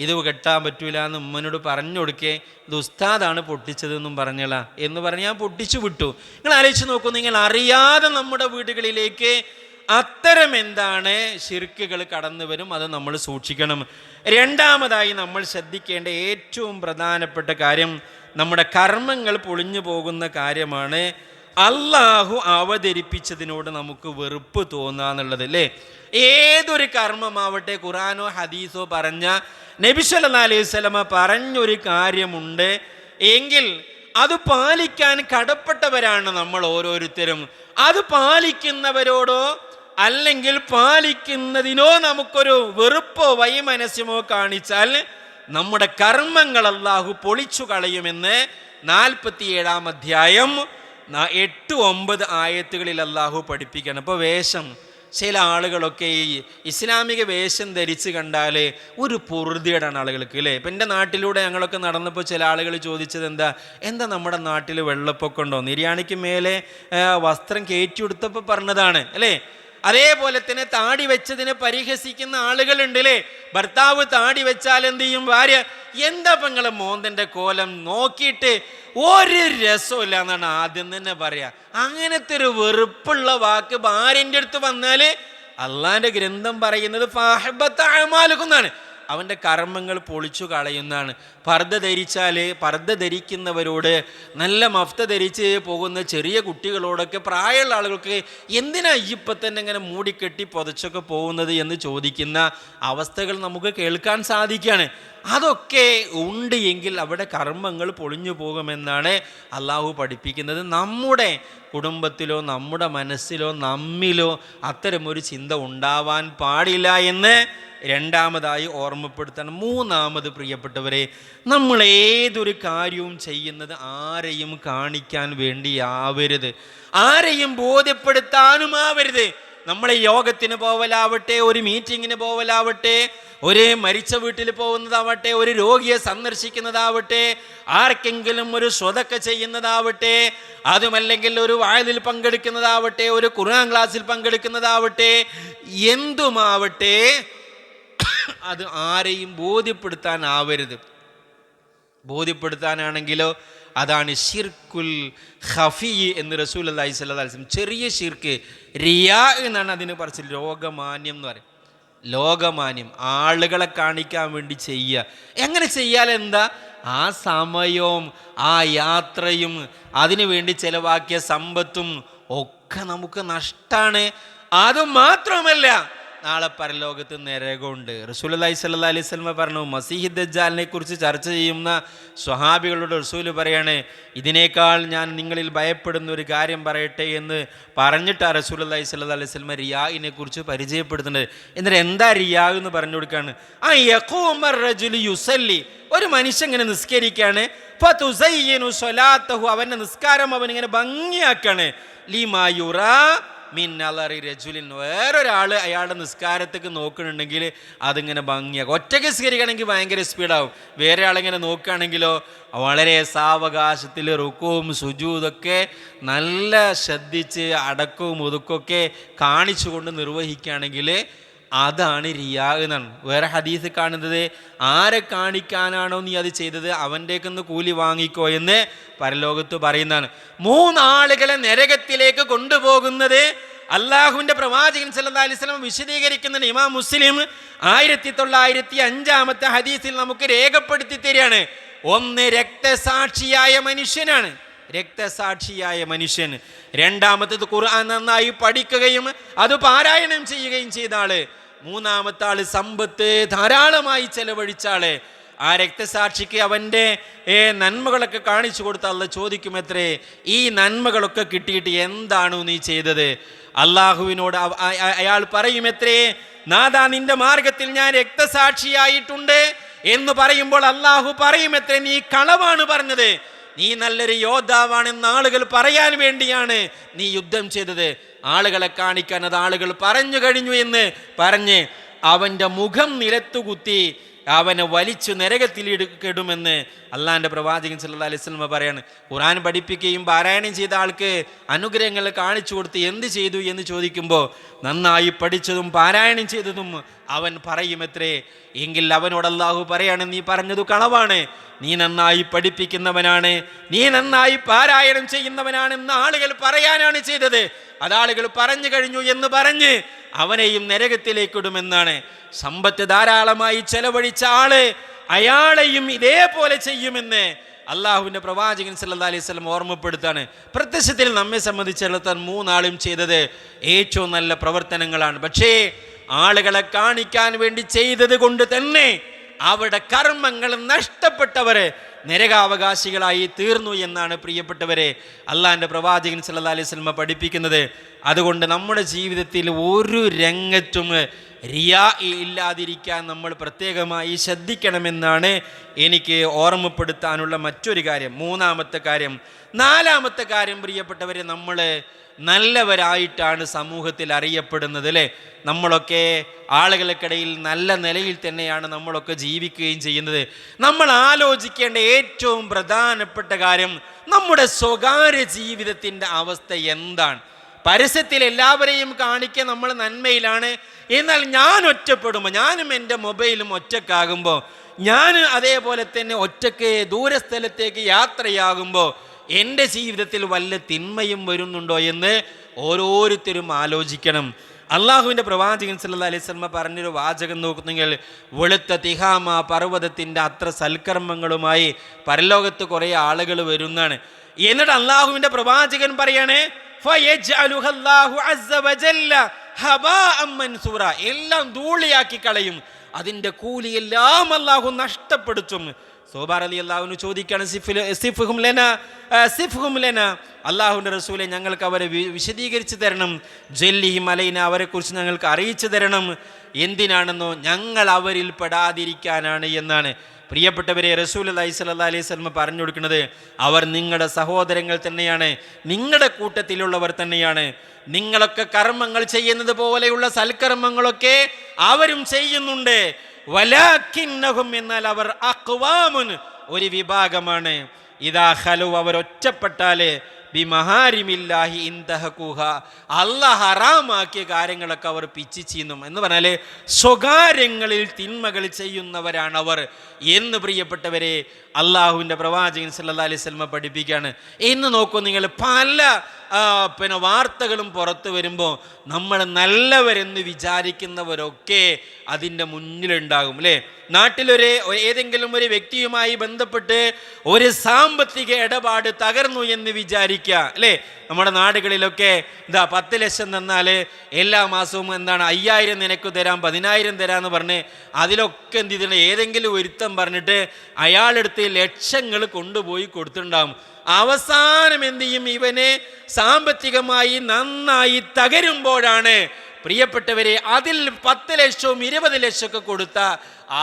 ഇത് കെട്ടാൻ പറ്റൂല എന്ന് ഉമ്മനോട് പറഞ്ഞു കൊടുക്കേ, ഇത് ഉസ്താദാണ് പൊട്ടിച്ചതെന്നും പറഞ്ഞോളാം എന്ന് പറഞ്ഞ് ഞാൻ പൊട്ടിച്ചു വിട്ടു. നിങ്ങൾ ആലോചിച്ച് നോക്കൂ, നിങ്ങൾ അറിയാതെ നമ്മുടെ വീടുകളിലേക്ക് അത്തരം ശിർക്കുകൾ കടന്നു വരും. അത് നമ്മൾ സൂക്ഷിക്കണം. 2ാമതായി നമ്മൾ ശ്രദ്ധിക്കേണ്ട ഏറ്റവും പ്രധാനപ്പെട്ട കാര്യം നമ്മുടെ കർമ്മങ്ങൾ പൊളിഞ്ഞു പോകുന്ന കാര്യമാണ്. അള്ളാഹു അവതരിപ്പിച്ചതിനോട് നമുക്ക് വെറുപ്പ് തോന്നുക എന്നുള്ളത് അല്ലേ. ഏതൊരു കർമ്മമാവട്ടെ, ഖുർആനോ ഹദീസോ പറഞ്ഞ, നബി സല്ലല്ലാഹു അലൈഹി വസല്ലമ പറഞ്ഞൊരു കാര്യമുണ്ട് എങ്കിൽ അത് പാലിക്കാൻ കടപ്പെട്ടവരാണ് നമ്മൾ ഓരോരുത്തരും. അത് പാലിക്കുന്നവരോടോ അല്ലെങ്കിൽ പാലിക്കുന്നതിനോ നമുക്കൊരു വെറുപ്പോ വൈമനസ്യമോ കാണിച്ചാൽ നമ്മുടെ കർമ്മങ്ങൾ അല്ലാഹു പൊളിച്ചു കളയുമെന്ന് 47-ാം അധ്യായം 8-9 ആയത്തുകളിൽ അല്ലാഹു പഠിപ്പിക്കണം. അപ്പോൾ വേഷം, ചില ആളുകളൊക്കെ ഈ ഇസ്ലാമിക വേഷം ധരിച്ച് കണ്ടാൽ ഒരു പൊറുതിയേടാണ് ആളുകൾക്ക് അല്ലേ. ഇപ്പം എൻ്റെ നാട്ടിലൂടെ ഞങ്ങളൊക്കെ നടന്നപ്പോൾ ചില ആളുകൾ ചോദിച്ചത് എന്താ നമ്മുടെ നാട്ടിൽ വെള്ളപ്പൊക്കം ഉണ്ടോ? നിര്യാണിക്ക് മേലെ വസ്ത്രം കയറ്റിയെടുത്തപ്പോൾ പറഞ്ഞതാണ് അല്ലേ. അതേപോലെ തന്നെ താടി വെച്ചതിനെ പരിഹസിക്കുന്ന ആളുകളുണ്ട് അല്ലേ. ഭർത്താവ് താടി വെച്ചാൽ എന്ത് ചെയ്യും? ഭാര്യ, എന്താ പെങ്ങളെ മോന്തൻ്റെ കോലം നോക്കിയിട്ട് ഒരു രസമില്ല എന്നാണ് ആദ്യം തന്നെ പറയാ. അങ്ങനത്തെ ഒരു വെറുപ്പുള്ള വാക്ക് ഭാര്യൻ്റെ അടുത്ത് വന്നാൽ അള്ളാന്റെ ഗ്രന്ഥം പറയുന്നത് ഫഅഹ്ബത അഅമാലുകുന്നാണ്, അവൻ്റെ കർമ്മങ്ങൾ പൊളിച്ചു കളയുന്നതാണ്. പർദ്ദ ധരിക്കുന്നവരോട്, നല്ല മഫ്ത ധരിച്ച് പോകുന്ന ചെറിയ കുട്ടികളോടൊക്കെ, പ്രായമുള്ള ആളുകൾക്ക് എന്തിനാ ഇപ്പം തന്നെ ഇങ്ങനെ മൂടിക്കെട്ടി പുതച്ചൊക്കെ പോകുന്നത് എന്ന് ചോദിക്കുന്ന അവസ്ഥകൾ നമുക്ക് കേൾക്കാൻ സാധിക്കുകയാണ്. അതൊക്കെ ഉണ്ട് എങ്കിൽ അവിടെ കർമ്മങ്ങൾ പൊളിഞ്ഞു പോകുമെന്നാണ് അള്ളാഹു പഠിപ്പിക്കുന്നത്. നമ്മുടെ കുടുംബത്തിലോ നമ്മുടെ മനസ്സിലോ നമ്മിലോ അത്തരമൊരു ചിന്ത ഉണ്ടാവാൻ പാടില്ല എന്ന് 2ാമതായി ഓർമ്മപ്പെടുത്തണം. 3ാമത് പ്രിയപ്പെട്ടവരെ, നമ്മൾ ഏതൊരു കാര്യവും ചെയ്യുന്നത് ആരെയും കാണിക്കാൻ വേണ്ടി ആവരുത്, ആരെയും ബോധ്യപ്പെടുത്താനും ആവരുത്. നമ്മളെ യോഗത്തിന് പോവലാവട്ടെ, ഒരു മീറ്റിങ്ങിന് പോവലാവട്ടെ, ഒരു മരിച്ച വീട്ടിൽ പോകുന്നതാവട്ടെ, ഒരു രോഗിയെ സന്ദർശിക്കുന്നതാവട്ടെ, ആർക്കെങ്കിലും ഒരു സ്വതക്ക ചെയ്യുന്നതാവട്ടെ, അതുമല്ലെങ്കിൽ ഒരു വായലിൽ പങ്കെടുക്കുന്നതാവട്ടെ, ഒരു ഖുർആൻ ക്ലാസ്സിൽ പങ്കെടുക്കുന്നതാവട്ടെ, എന്തുമാവട്ടെ, അത് ആരെയും ബോധ്യപ്പെടുത്താനാവരുത്. ബോധ്യപ്പെടുത്താനാണെങ്കിലോ അതാണ് ശിർക്കുൽ ഖഫി എന്ന് റസൂലുള്ളാഹി സ്വല്ലല്ലാഹു അലൈഹി വസല്ലം. ചെറിയ ശിർക്ക്, റിയാ എന്നാണ് അതിന് പറച്ചിൽ. ലോകമാന്യം എന്ന് പറയും. ലോകമാന്യം, ആളുകളെ കാണിക്കാൻ വേണ്ടി ചെയ്യുക. എങ്ങനെ ചെയ്യാൽ എന്താ? ആ സമയവും ആ യാത്രയും അതിനു വേണ്ടി ചെലവാക്കിയ സമ്പത്തും ഒക്കെ നമുക്ക് നഷ്ടമാണ്. അതുമാത്രമല്ല, നാളെ പരലോകത്ത് നരകമുണ്ട്. റസൂലുള്ളാഹി സ്വല്ലല്ലാഹു അലൈഹി വസല്ലം പറഞ്ഞു, മസീഹ് ദജ്ജാലിനെ കുറിച്ച് ചർച്ച ചെയ്യുന്ന സ്വഹാബികളോട് റസൂൽ പറയാണ്, ഇതിനേക്കാൾ ഞാൻ നിങ്ങളിൽ ഭയപ്പെടുന്ന ഒരു കാര്യം പറയട്ടെ എന്ന് പറഞ്ഞിട്ടാണ് റസൂലുള്ളാഹി സ്വല്ലല്ലാഹു അലൈഹി വസല്ലം റിയാഇനെ കുറിച്ച് പരിചയപ്പെടുത്തുന്നത്. എന്നിട്ട് എന്താ റിയാ എന്ന് പറഞ്ഞു കൊടുക്കുകയാണ്. ആ യഖൂമർ റജുലു യുസല്ലി, ഒരു മനുഷ്യൻ ഇങ്ങനെ നിസ്കരിക്കുകയാണ്, ഫതുസയ്യിനു സ്വലാത്തഹു, അവൻ്റെ നിസ്കാരം അവനിങ്ങനെ ഭംഗിയാക്കാണ്, ലിമാ യുറാ മിൻ നളറി റജുലിൻ, വേറൊരാൾ അയാളുടെ നിസ്കാരത്തേക്ക് നോക്കുന്നുണ്ടെങ്കിൽ അതിങ്ങനെ ഭംഗിയാകും. ഒറ്റയ്ക്ക് നിസ്കരിക്കണമെങ്കിൽ ഭയങ്കര സ്പീഡാവും. വേറെ ആളിങ്ങനെ നോക്കുകയാണെങ്കിലോ വളരെ സാവകാശത്തിൽ റുക്കുവും സുജൂദൊക്കെ നല്ല ശ്രദ്ധിച്ച് അടക്കവും ഒതുക്കൊക്കെ കാണിച്ചുകൊണ്ട് നിർവഹിക്കുകയാണെങ്കിൽ അതാണ് റിയാ എന്നാണ്. വേറെ ഹദീസ് കാണുന്നത്, ആരെ കാണിക്കാനാണോ നീ അത് ചെയ്തത് അവൻ്റെക്കൊന്ന് കൂലി വാങ്ങിക്കോ എന്ന് പരലോകത്ത് പറയുന്നതാണ്. 3 ആളുകളെ നരകത്തിലേക്ക് കൊണ്ടുപോകുന്നത് അള്ളാഹുവിൻ്റെ പ്രവാചകൻ സല്ലല്ലാഹു അലൈഹി വസല്ലം വിശദീകരിക്കുന്നുണ്ട്. ഇമാം മുസ്ലിം 1905 ഹദീസിൽ നമുക്ക് രേഖപ്പെടുത്തി തരികയാണ്. ഒന്ന് രക്തസാക്ഷിയായ മനുഷ്യനാണ്, രക്തസാക്ഷിയായ മനുഷ്യൻ. രണ്ടാമത്തേത് ഖുർആൻ നന്നായി പഠിക്കുകയും അത് പാരായണം ചെയ്യുകയും ചെയ്ത ആള്. മൂന്നാമത്തെ ആള് സമ്പത്ത് ധാരാളമായി ചെലവഴിച്ച ആള്. ആ രക്തസാക്ഷിക്ക് അവൻ്റെ നന്മകളൊക്കെ കാണിച്ചു കൊടുത്ത അള്ളാഹ് ചോദിക്കുമത്രേ, ഈ നന്മകളൊക്കെ കിട്ടിയിട്ട് എന്താണോ നീ ചെയ്തത്? അള്ളാഹുവിനോട് അയാൾ പറയുമത്രേ, നാഥാ നിന്റെ മാർഗത്തിൽ ഞാൻ രക്തസാക്ഷിയായിട്ടുണ്ട് എന്ന് പറയുമ്പോൾ അള്ളാഹു പറയുമത്രേ, നീ കളവാണ് പറഞ്ഞത്, നീ നല്ലൊരു യോദ്ധാവാണെന്ന് ആളുകൾ പറയാൻ വേണ്ടിയാണ് നീ യുദ്ധം ചെയ്തത്. ആളുകളെ കാണിക്കാൻ അത് ആളുകൾ പറഞ്ഞു കഴിഞ്ഞു എന്ന് പറഞ്ഞ് അവൻ്റെ മുഖം നിലത്തുകുത്തി അവനെ വലിച്ചു നരകത്തിൽ ഇടുമെന്ന് അള്ളാഹിൻ്റെ പ്രവാചകൻ സല്ലല്ലാഹു അലൈഹി വസല്ലം പറയാണ്. ഖുർആൻ പഠിപ്പിക്കുകയും പാരായണം ചെയ്ത ആൾക്ക് അനുഗ്രഹങ്ങൾ കാണിച്ചു കൊടുത്ത് എന്ത് ചെയ്തു എന്ന് ചോദിക്കുമ്പോൾ നന്നായി പഠിച്ചതും പാരായണം ചെയ്തതും അവൻ പറയുമത്രേ. എങ്കിൽ അവനോട് അള്ളാഹു പറയാണ്, നീ പറഞ്ഞതു കളവാണ്, നീ നന്നായി പഠിപ്പിക്കുന്നവനാണ്, നീ നന്നായി പാരായണം ചെയ്യുന്നവനാണെന്ന് ആളുകൾ പറയാനാണ് ചെയ്തത്, അതാളുകൾ പറഞ്ഞു കഴിഞ്ഞു എന്ന് പറഞ്ഞ് അവനെയും നരകത്തിലേക്കിടുമെന്നാണ്. സമ്പത്ത് ധാരാളമായി ചെലവഴിച്ച ആള് അയാളെയും ഇതേപോലെ ചെയ്യുമെന്ന് അള്ളാഹുവിൻ്റെ പ്രവാചകൻ സല്ലല്ലാഹു അലൈഹി വസല്ലം ഓർമ്മപ്പെടുത്താണ്. പ്രത്യക്ഷത്തിൽ നമ്മെ സംബന്ധിച്ചിടത്തോളം 3 ആളും ചെയ്തത് ഏറ്റവും നല്ല പ്രവർത്തനങ്ങളാണ്. പക്ഷേ ആളുകളെ കാണിക്കാൻ വേണ്ടി ചെയ്തത് കൊണ്ട് തന്നെ അവരുടെ കർമ്മങ്ങൾ നഷ്ടപ്പെട്ടവര് നരകാവകാശികളായി തീർന്നു എന്നാണ് പ്രിയപ്പെട്ടവരെ അള്ളാഹിൻ്റെ പ്രവാചകൻ സല്ലല്ലാഹു അലൈഹി വസല്ലം പഠിപ്പിക്കുന്നത്. അതുകൊണ്ട് നമ്മുടെ ജീവിതത്തിൽ ഒരു രംഗത്തും റിയാ ഇല്ലാതിരിക്കാൻ നമ്മൾ പ്രത്യേകമായി ശ്രദ്ധിക്കണമെന്നാണ് എനിക്ക് ഓർമ്മപ്പെടുത്താനുള്ള മറ്റൊരു കാര്യം. 3-ാമത്തെ കാര്യം. 4-ാമത്തെ കാര്യം പ്രിയപ്പെട്ടവരെ, നമ്മൾ നല്ലവരായിട്ടാണ് സമൂഹത്തിൽ അറിയപ്പെടുന്നത് അല്ലേ. നമ്മളൊക്കെ ആളുകൾക്കിടയിൽ നല്ല നിലയിൽ തന്നെയാണ് നമ്മളൊക്കെ ജീവിക്കുകയും ചെയ്യുന്നത്. നമ്മൾ ആലോചിക്കേണ്ട ഏറ്റവും പ്രധാനപ്പെട്ട കാര്യം നമ്മുടെ സ്വകാര്യ ജീവിതത്തിൻ്റെ അവസ്ഥ എന്താണ്. പരസ്യത്തിൽ എല്ലാവരെയും കാണിക്കാൻ നമ്മൾ നന്മയിലാണ്, എന്നാൽ ഞാൻ ഒറ്റപ്പെടുമ്പോൾ, ഞാനും എൻ്റെ മൊബൈലും ഒറ്റക്കാകുമ്പോൾ, ഞാൻ അതേപോലെ തന്നെ ഒറ്റയ്ക്ക് ദൂരസ്ഥലത്തേക്ക് യാത്രയാകുമ്പോൾ എൻ്റെ ജീവിതത്തിൽ വല്ല തിന്മയും വരുന്നുണ്ടോ എന്ന് ഓരോരുത്തരും ആലോചിക്കണം. അള്ളാഹുവിൻ്റെ പ്രവാചകൻ സല്ലല്ലാഹു അലൈഹി വസല്ലം പറഞ്ഞൊരു വാചകം നോക്കുന്നെങ്കിൽ, വെളുത്ത തിഹാമ പർവ്വതത്തിൻ്റെ അത്ര സൽക്കർമ്മങ്ങളുമായി പരലോകത്ത് കുറേ ആളുകൾ വരുന്നതാണ്. എന്നിട്ട് അള്ളാഹുവിൻ്റെ പ്രവാചകൻ പറയാണ്, എല്ലാം ധൂളിയാക്കി കളയും, അതിൻ്റെ കൂലിയെല്ലാം അള്ളാഹു നഷ്ടപ്പെടുത്തും. സോബാർ അലി അള്ളാഹുവിന് ചോദിക്കാണ്, അള്ളാഹുവിൻ്റെ റസൂലെ ഞങ്ങൾക്ക് അവരെ വിശദീകരിച്ച് തരണം, ജല്ലിഹിം അലൈന അവരെക്കുറിച്ച് ഞങ്ങൾക്ക് അറിയിച്ചു തരണം. എന്തിനാണെന്നോ, ഞങ്ങൾ അവരിൽ പെടാതിരിക്കാനാണ് എന്നാണ്. പ്രിയപ്പെട്ടവരെ, റസൂലുള്ളാഹി സ്വല്ലല്ലാഹു അലൈഹി വസല്ലം പറഞ്ഞു കൊടുക്കുന്നത്, അവർ നിങ്ങളുടെ സഹോദരങ്ങൾ തന്നെയാണ്, നിങ്ങളുടെ കൂട്ടത്തിലുള്ളവർ തന്നെയാണ്. നിങ്ങളൊക്കെ കർമ്മങ്ങൾ ചെയ്യുന്നത് പോലെയുള്ള സൽക്കർമ്മങ്ങളൊക്കെ അവരും ചെയ്യുന്നുണ്ട്. വലാകിന്നഹും, എന്നാൽ അവർ അഖ്വാമുൻ, ഒരു വിഭാഗമാണ്. ഇദാ ഖലു, അവർ ഒറ്റപ്പെട്ടാല് ബിമഹാരിമില്ലാഹി ഇൻതഹഖൂഹ, അല്ലാഹ് ഹറാമാക്കിയ കാര്യങ്ങളൊക്കെ അവർ പിച്ചി ചീന്നും എന്ന് പറഞ്ഞാൽ സ്വകാര്യങ്ങളിൽ തിന്മകൾ ചെയ്യുന്നവരാണ് അവർ എന്ന് പ്രിയപ്പെട്ടവരെ അള്ളാഹുവിൻ്റെ പ്രവാചകൻ സല്ലല്ലാഹു അലൈഹി വസല്ലം പഠിപ്പിക്കുകയാണ്. ഇന്ന് നോക്കൂ നിങ്ങൾ, പല വാർത്തകളും പുറത്തു വരുമ്പോൾ നമ്മൾ നല്ലവരെന്ന് വിചാരിക്കുന്നവരൊക്കെ അതിൻ്റെ മുന്നിലുണ്ടാകും അല്ലേ. നാട്ടിലൊരു ഏതെങ്കിലും ഒരു വ്യക്തിയുമായി ബന്ധപ്പെട്ട് ഒരു സാമ്പത്തിക ഇടപാട് തകർന്നു എന്ന് വിചാരിക്കുക അല്ലേ. നമ്മുടെ നാടുകളിലൊക്കെ 10 ലക്ഷം തന്നാൽ എല്ലാ മാസവും 5000 നിനക്ക് തരാം, 10000 തരാമെന്ന് പറഞ്ഞ് അതിലൊക്കെ എന്ത് ചെയ്തിട്ടുണ്ട്, ഏതെങ്കിലും ഒരുത്തം പറഞ്ഞിട്ട് അയാളെടുത്ത് ലക്ഷങ്ങൾ കൊണ്ടുപോയി കൊടുത്തിട്ടുണ്ടാകും. അവസാനം എന്ത് ചെയ്യും, ഇവനെ സാമ്പത്തികമായി നന്നായി തകരുമ്പോഴാണ് പ്രിയപ്പെട്ടവരെ അതിൽ 10 ലക്ഷവും 20 ലക്ഷമൊക്കെ കൊടുത്ത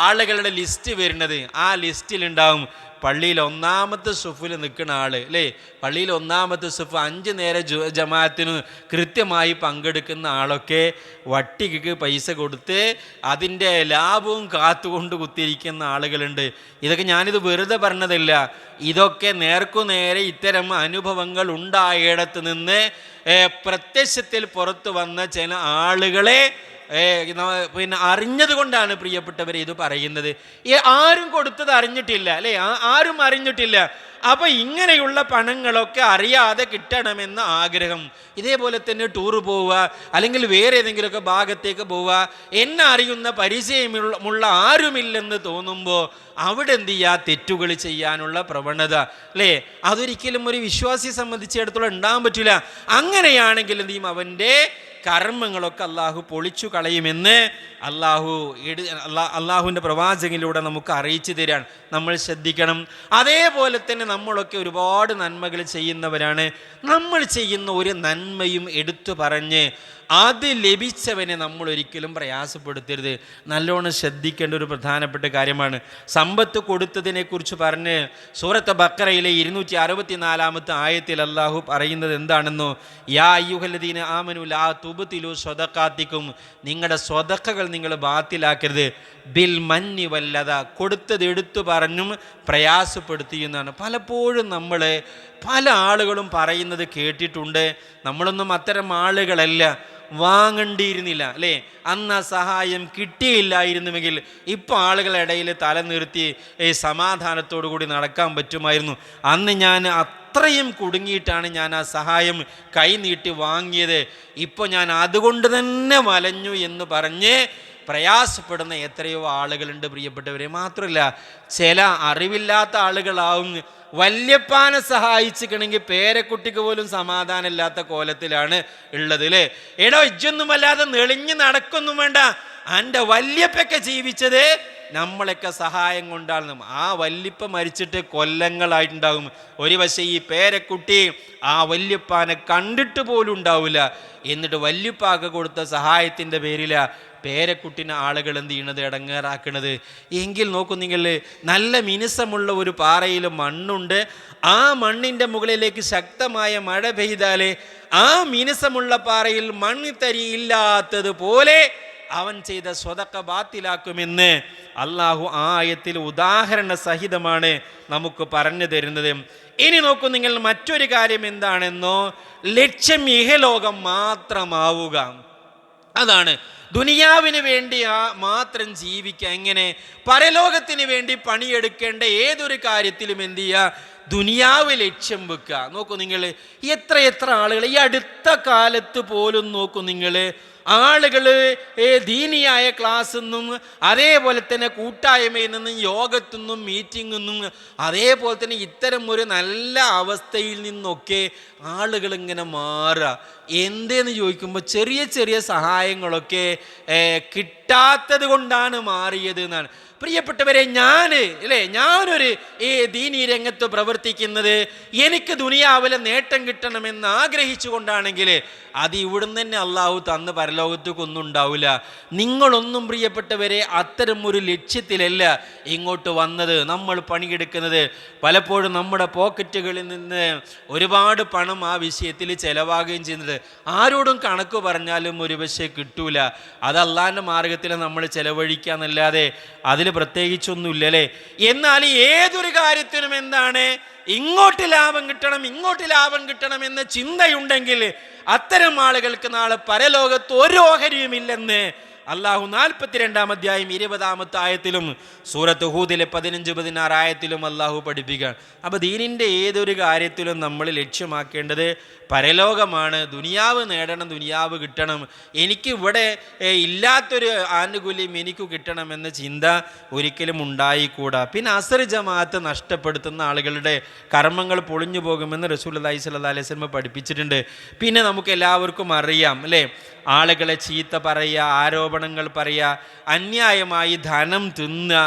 ആളുകളുടെ ലിസ്റ്റ് വരുന്നത്. ആ ലിസ്റ്റിലുണ്ടാവും പള്ളിയിൽ ഒന്നാമത്തെ സുഫിൽ നിൽക്കുന്ന ആൾ അല്ലേ, പള്ളിയിൽ ഒന്നാമത്തെ സുഫ് 5 നേര ജമാഅത്തിന് കൃത്യമായി പങ്കെടുക്കുന്ന ആളൊക്കെ വട്ടിക്ക് പൈസ കൊടുത്ത് അതിൻ്റെ ലാഭവും കാത്തുകൊണ്ട് കുത്തിയിരിക്കുന്ന ആളുകളുണ്ട്. ഇതൊക്കെ ഞാനിത് വെറുതെ പറഞ്ഞതല്ല, ഇതൊക്കെ നേർക്കുനേരെ ഇത്തരം അനുഭവങ്ങൾ ഉണ്ടായിടത്ത് നിന്ന് പ്രത്യക്ഷത്തിൽ പുറത്തു വന്ന ചില ആളുകളെ പിന്നെ അറിഞ്ഞത് കൊണ്ടാണ് പ്രിയപ്പെട്ടവരെ ഇത് പറയുന്നത്. ആരും കൊടുത്തത് അറിഞ്ഞിട്ടില്ല അല്ലേ, ആരും അറിഞ്ഞിട്ടില്ല. അപ്പൊ ഇങ്ങനെയുള്ള പണങ്ങളൊക്കെ അറിയാതെ കിട്ടണമെന്ന ആഗ്രഹം, ഇതേപോലെ തന്നെ ടൂറ് പോവുക അല്ലെങ്കിൽ വേറെ ഏതെങ്കിലുമൊക്കെ ഭാഗത്തേക്ക് പോവുക, എന്നെ അറിയുന്ന പരിചയമുള്ള ആരുമില്ലെന്ന് തോന്നുമ്പോൾ അവിടെ എന്ത് ചെയ്യുക, തെറ്റുകൾ ചെയ്യാനുള്ള പ്രവണത അല്ലേ, അതൊരിക്കലും ഒരു വിശ്വാസിയെ സംബന്ധിച്ചിടത്തോളം ഉണ്ടാകാൻ പറ്റില്ല. അങ്ങനെയാണെങ്കിൽ എന്ത് ചെയ്യും, അവൻ്റെ കർമ്മങ്ങളൊക്കെ അള്ളാഹു പൊളിച്ചു കളയുമെന്ന് അള്ളാഹുവിൻ്റെ പ്രവാചകനിലൂടെ നമുക്ക് അറിയിച്ചു തരാൻ നമ്മൾ ശ്രദ്ധിക്കണം. അതേപോലെ തന്നെ നമ്മളൊക്കെ ഒരുപാട് നന്മകൾ ചെയ്യുന്നവരാണ്. നമ്മൾ ചെയ്യുന്ന ഒരു നന്മയും എടുത്തു പറഞ്ഞ് അത് ലഭിച്ചവനെ നമ്മൾ ഒരിക്കലും പ്രയാസപ്പെടുത്തരുത്. നല്ലോണം ശ്രദ്ധിക്കേണ്ട ഒരു പ്രധാനപ്പെട്ട കാര്യമാണ്. സമ്പത്ത് കൊടുത്തതിനെ കുറിച്ച് പറഞ്ഞ് സൂറത്ത് ബഖറയിലെ 264 ആയത്തിൽ അല്ലാഹു പറയുന്നത് എന്താണെന്നോ, യാ അയ്യുഹല്ലദീന ആമനു ലാ തുബ്തിലു സ്വദഖാത്തിക്കും, നിങ്ങളുടെ സ്വതക്കകൾ നിങ്ങൾ ബാത്തിലാക്കരുത്, ബിൽ മന്നി വല്ലത, കൊടുത്തത് എടുത്തു പറഞ്ഞും പ്രയാസപ്പെടുത്തിയെന്നാണ്. പലപ്പോഴും നമ്മൾ പല ആളുകളും പറയുന്നത് കേട്ടിട്ടുണ്ട്. നമ്മളൊന്നും അത്തരം ആളുകളല്ല, വാങ്ങേണ്ടിയിരുന്നില്ല അല്ലേ, അന്ന് ആ സഹായം കിട്ടിയില്ലായിരുന്നുവെങ്കിൽ ഇപ്പോൾ ആളുകളുടെ ഇടയിൽ തല നിർത്തി സമാധാനത്തോടു കൂടി നടക്കാൻ പറ്റുമായിരുന്നു. അന്ന് ഞാൻ അത്രയും കുടുങ്ങിയിട്ടാണ് ഞാൻ ആ സഹായം കൈനീട്ടി വാങ്ങിയത്, ഇപ്പോൾ ഞാൻ അതുകൊണ്ട് തന്നെ വലഞ്ഞു എന്ന് പറഞ്ഞ് പ്രയാസപ്പെടുന്ന എത്രയോ ആളുകളുണ്ട് പ്രിയപ്പെട്ടവരെ. മാത്രമല്ല ചില അറിവില്ലാത്ത ആളുകളാവും വല്യപ്പാനെ സഹായിച്ചിക്കണമെങ്കിൽ പേരക്കുട്ടിക്ക് പോലും സമാധാനമില്ലാത്ത കോലത്തിലാണ് ഉള്ളത് അല്ലേ. എടോ ഇജ്ജൊന്നുമല്ലാതെ നെളിഞ്ഞ് നടക്കൊന്നും വേണ്ട, എൻ്റെ വല്യപ്പൊക്കെ ജീവിച്ചത് നമ്മളൊക്കെ സഹായം കൊണ്ടാണ്. ആ വല്യപ്പ മരിച്ചിട്ട് കൊല്ലങ്ങളായിട്ടുണ്ടാകും. ഒരു പക്ഷേ ഈ പേരക്കുട്ടി ആ വല്യപ്പാനെ കണ്ടിട്ട് പോലും ഉണ്ടാവില്ല. എന്നിട്ട് വല്യപ്പാക്ക് കൊടുത്ത സഹായത്തിൻ്റെ പേരില പേരക്കുട്ടിനെ ആളുകൾ എന്ത് ചെയ്യണത്, ഇടങ്ങേറാക്കണത്. എങ്കിൽ നോക്കൂ നിങ്ങൾ, നല്ല മിനുസമുള്ള ഒരു പാറയിൽ മണ്ണുണ്ട്, ആ മണ്ണിൻ്റെ മുകളിലേക്ക് ശക്തമായ മഴ പെയ്താലേ ആ മിനുസമുള്ള പാറയിൽ മണ്ണിത്തരി ഇല്ലാത്തതുപോലെ അവൻ ചെയ്ത സ്വതക്ക ബാത്തിലാക്കുമെന്ന് അള്ളാഹു ആ ആയത്തിൽ ഉദാഹരണ സഹിതമാണ് നമുക്ക് പറഞ്ഞു തരുന്നത്. ഇനി നോക്കൂ നിങ്ങൾ, മറ്റൊരു കാര്യം എന്താണെന്നോ, ലക്ഷ്യം ഇഹലോകം മാത്രമാവുക. അതാണ് ദുനിയാവിന് വേണ്ടി മാത്രം ജീവിക്കുക. എങ്ങനെ? പരലോകത്തിന് വേണ്ടി പണിയെടുക്കേണ്ട ഏതൊരു കാര്യത്തിലും എന്ത് ചെയ്യുക, ദുനിയാവ് ലക്ഷ്യം വെക്കുക. നോക്കൂ നിങ്ങൾ, എത്ര ആളുകൾ ഈ അടുത്ത കാലത്ത് പോലും നോക്കൂ നിങ്ങൾ, ആളുകൾ ദീനിയായ ക്ലാസ്സിൽ നിന്നും അതേപോലെ തന്നെ കൂട്ടായ്മയിൽ നിന്നും യോഗത്തിൽ നിന്നും മീറ്റിങ്ങിൽ നിന്നും അതേപോലെ തന്നെ ഇത്തരം ഒരു നല്ല അവസ്ഥയിൽ നിന്നൊക്കെ ആളുകൾ ഇങ്ങനെ മാറുക. എന്തേന്ന് ചോദിക്കുമ്പോൾ ചെറിയ സഹായങ്ങളൊക്കെ കിട്ടാത്തത് കൊണ്ടാണ് മാറിയത് എന്നാണ്. പ്രിയപ്പെട്ടവരെ, ഞാനൊരു ദീനീ രംഗത്ത് പ്രവർത്തിക്കുന്നത് എനിക്ക് ദുനിയാവിലെ നേട്ടം കിട്ടണമെന്ന് ആഗ്രഹിച്ചു കൊണ്ടാണെങ്കിൽ അത് ഇവിടുന്ന് തന്നെ അള്ളാഹു തന്ന് പരലോകത്തേക്കൊന്നും ഉണ്ടാവില്ല. നിങ്ങളൊന്നും പ്രിയപ്പെട്ടവരെ അത്തരം ഒരു ലക്ഷ്യത്തിലല്ല ഇങ്ങോട്ട് വന്നത്. നമ്മൾ പണിയെടുക്കുന്നത് പലപ്പോഴും നമ്മുടെ പോക്കറ്റുകളിൽ നിന്ന് ഒരുപാട് പണം ആ വിഷയത്തിൽ ചെലവാകുകയും ചെയ്യുന്നത് ആരോടും കണക്ക് പറഞ്ഞാലും ഒരു പക്ഷേ കിട്ടൂല. അത് അള്ളാഹിൻ്റെ മാർഗത്തിൽ നമ്മൾ ചെലവഴിക്കാന്നല്ലാതെ അതിൽ പ്രത്യേകിച്ചൊന്നുമില്ല അല്ലേ. എന്നാൽ ഏതൊരു കാര്യത്തിനും എന്താണ്, ഇങ്ങോട്ട് ലാഭം കിട്ടണം എന്ന ചിന്തയുണ്ടെങ്കിൽ അത്തരം ആളുകൾക്ക് നാളെ പരലോകത്ത് ഒരു ഓഹരിയുമില്ലെന്ന് അള്ളാഹു 42-ാം അധ്യായം 20-ാമത്തെ ആയത്തിലും സൂറത്ത് ഹൂദിലെ 15-16 ആയത്തിലും അള്ളാഹു പഠിപ്പിക്കുകയാണ്. അപ്പോൾ ദീനിൻ്റെ ഏതൊരു കാര്യത്തിലും നമ്മൾ ലക്ഷ്യമാക്കേണ്ടത് പരലോകമാണ്. ദുനിയാവ് നേടണം, ദുനിയാവ് കിട്ടണം, എനിക്ക് ഇവിടെ ഇല്ലാത്തൊരു ആനുകൂല്യം എനിക്ക് കിട്ടണമെന്ന ചിന്ത ഒരിക്കലും ഉണ്ടായിക്കൂടാ. പിന്നെ അസർ ജമാഅത്ത് നഷ്ടപ്പെടുത്തുന്ന ആളുകളുടെ കർമ്മങ്ങൾ പൊളിഞ്ഞു പോകുമെന്ന് റസൂലുള്ളാഹി സ്വല്ലല്ലാഹി അലൈഹി വസല്ലം പഠിപ്പിച്ചിട്ടുണ്ട്. പിന്നെ നമുക്ക് എല്ലാവർക്കും അറിയാം അല്ലേ, ആളുകളെ ചീത്ത പറയുക, ആരോപണങ്ങൾ പറയുക, അന്യായമായി ധനം തിന്നുക,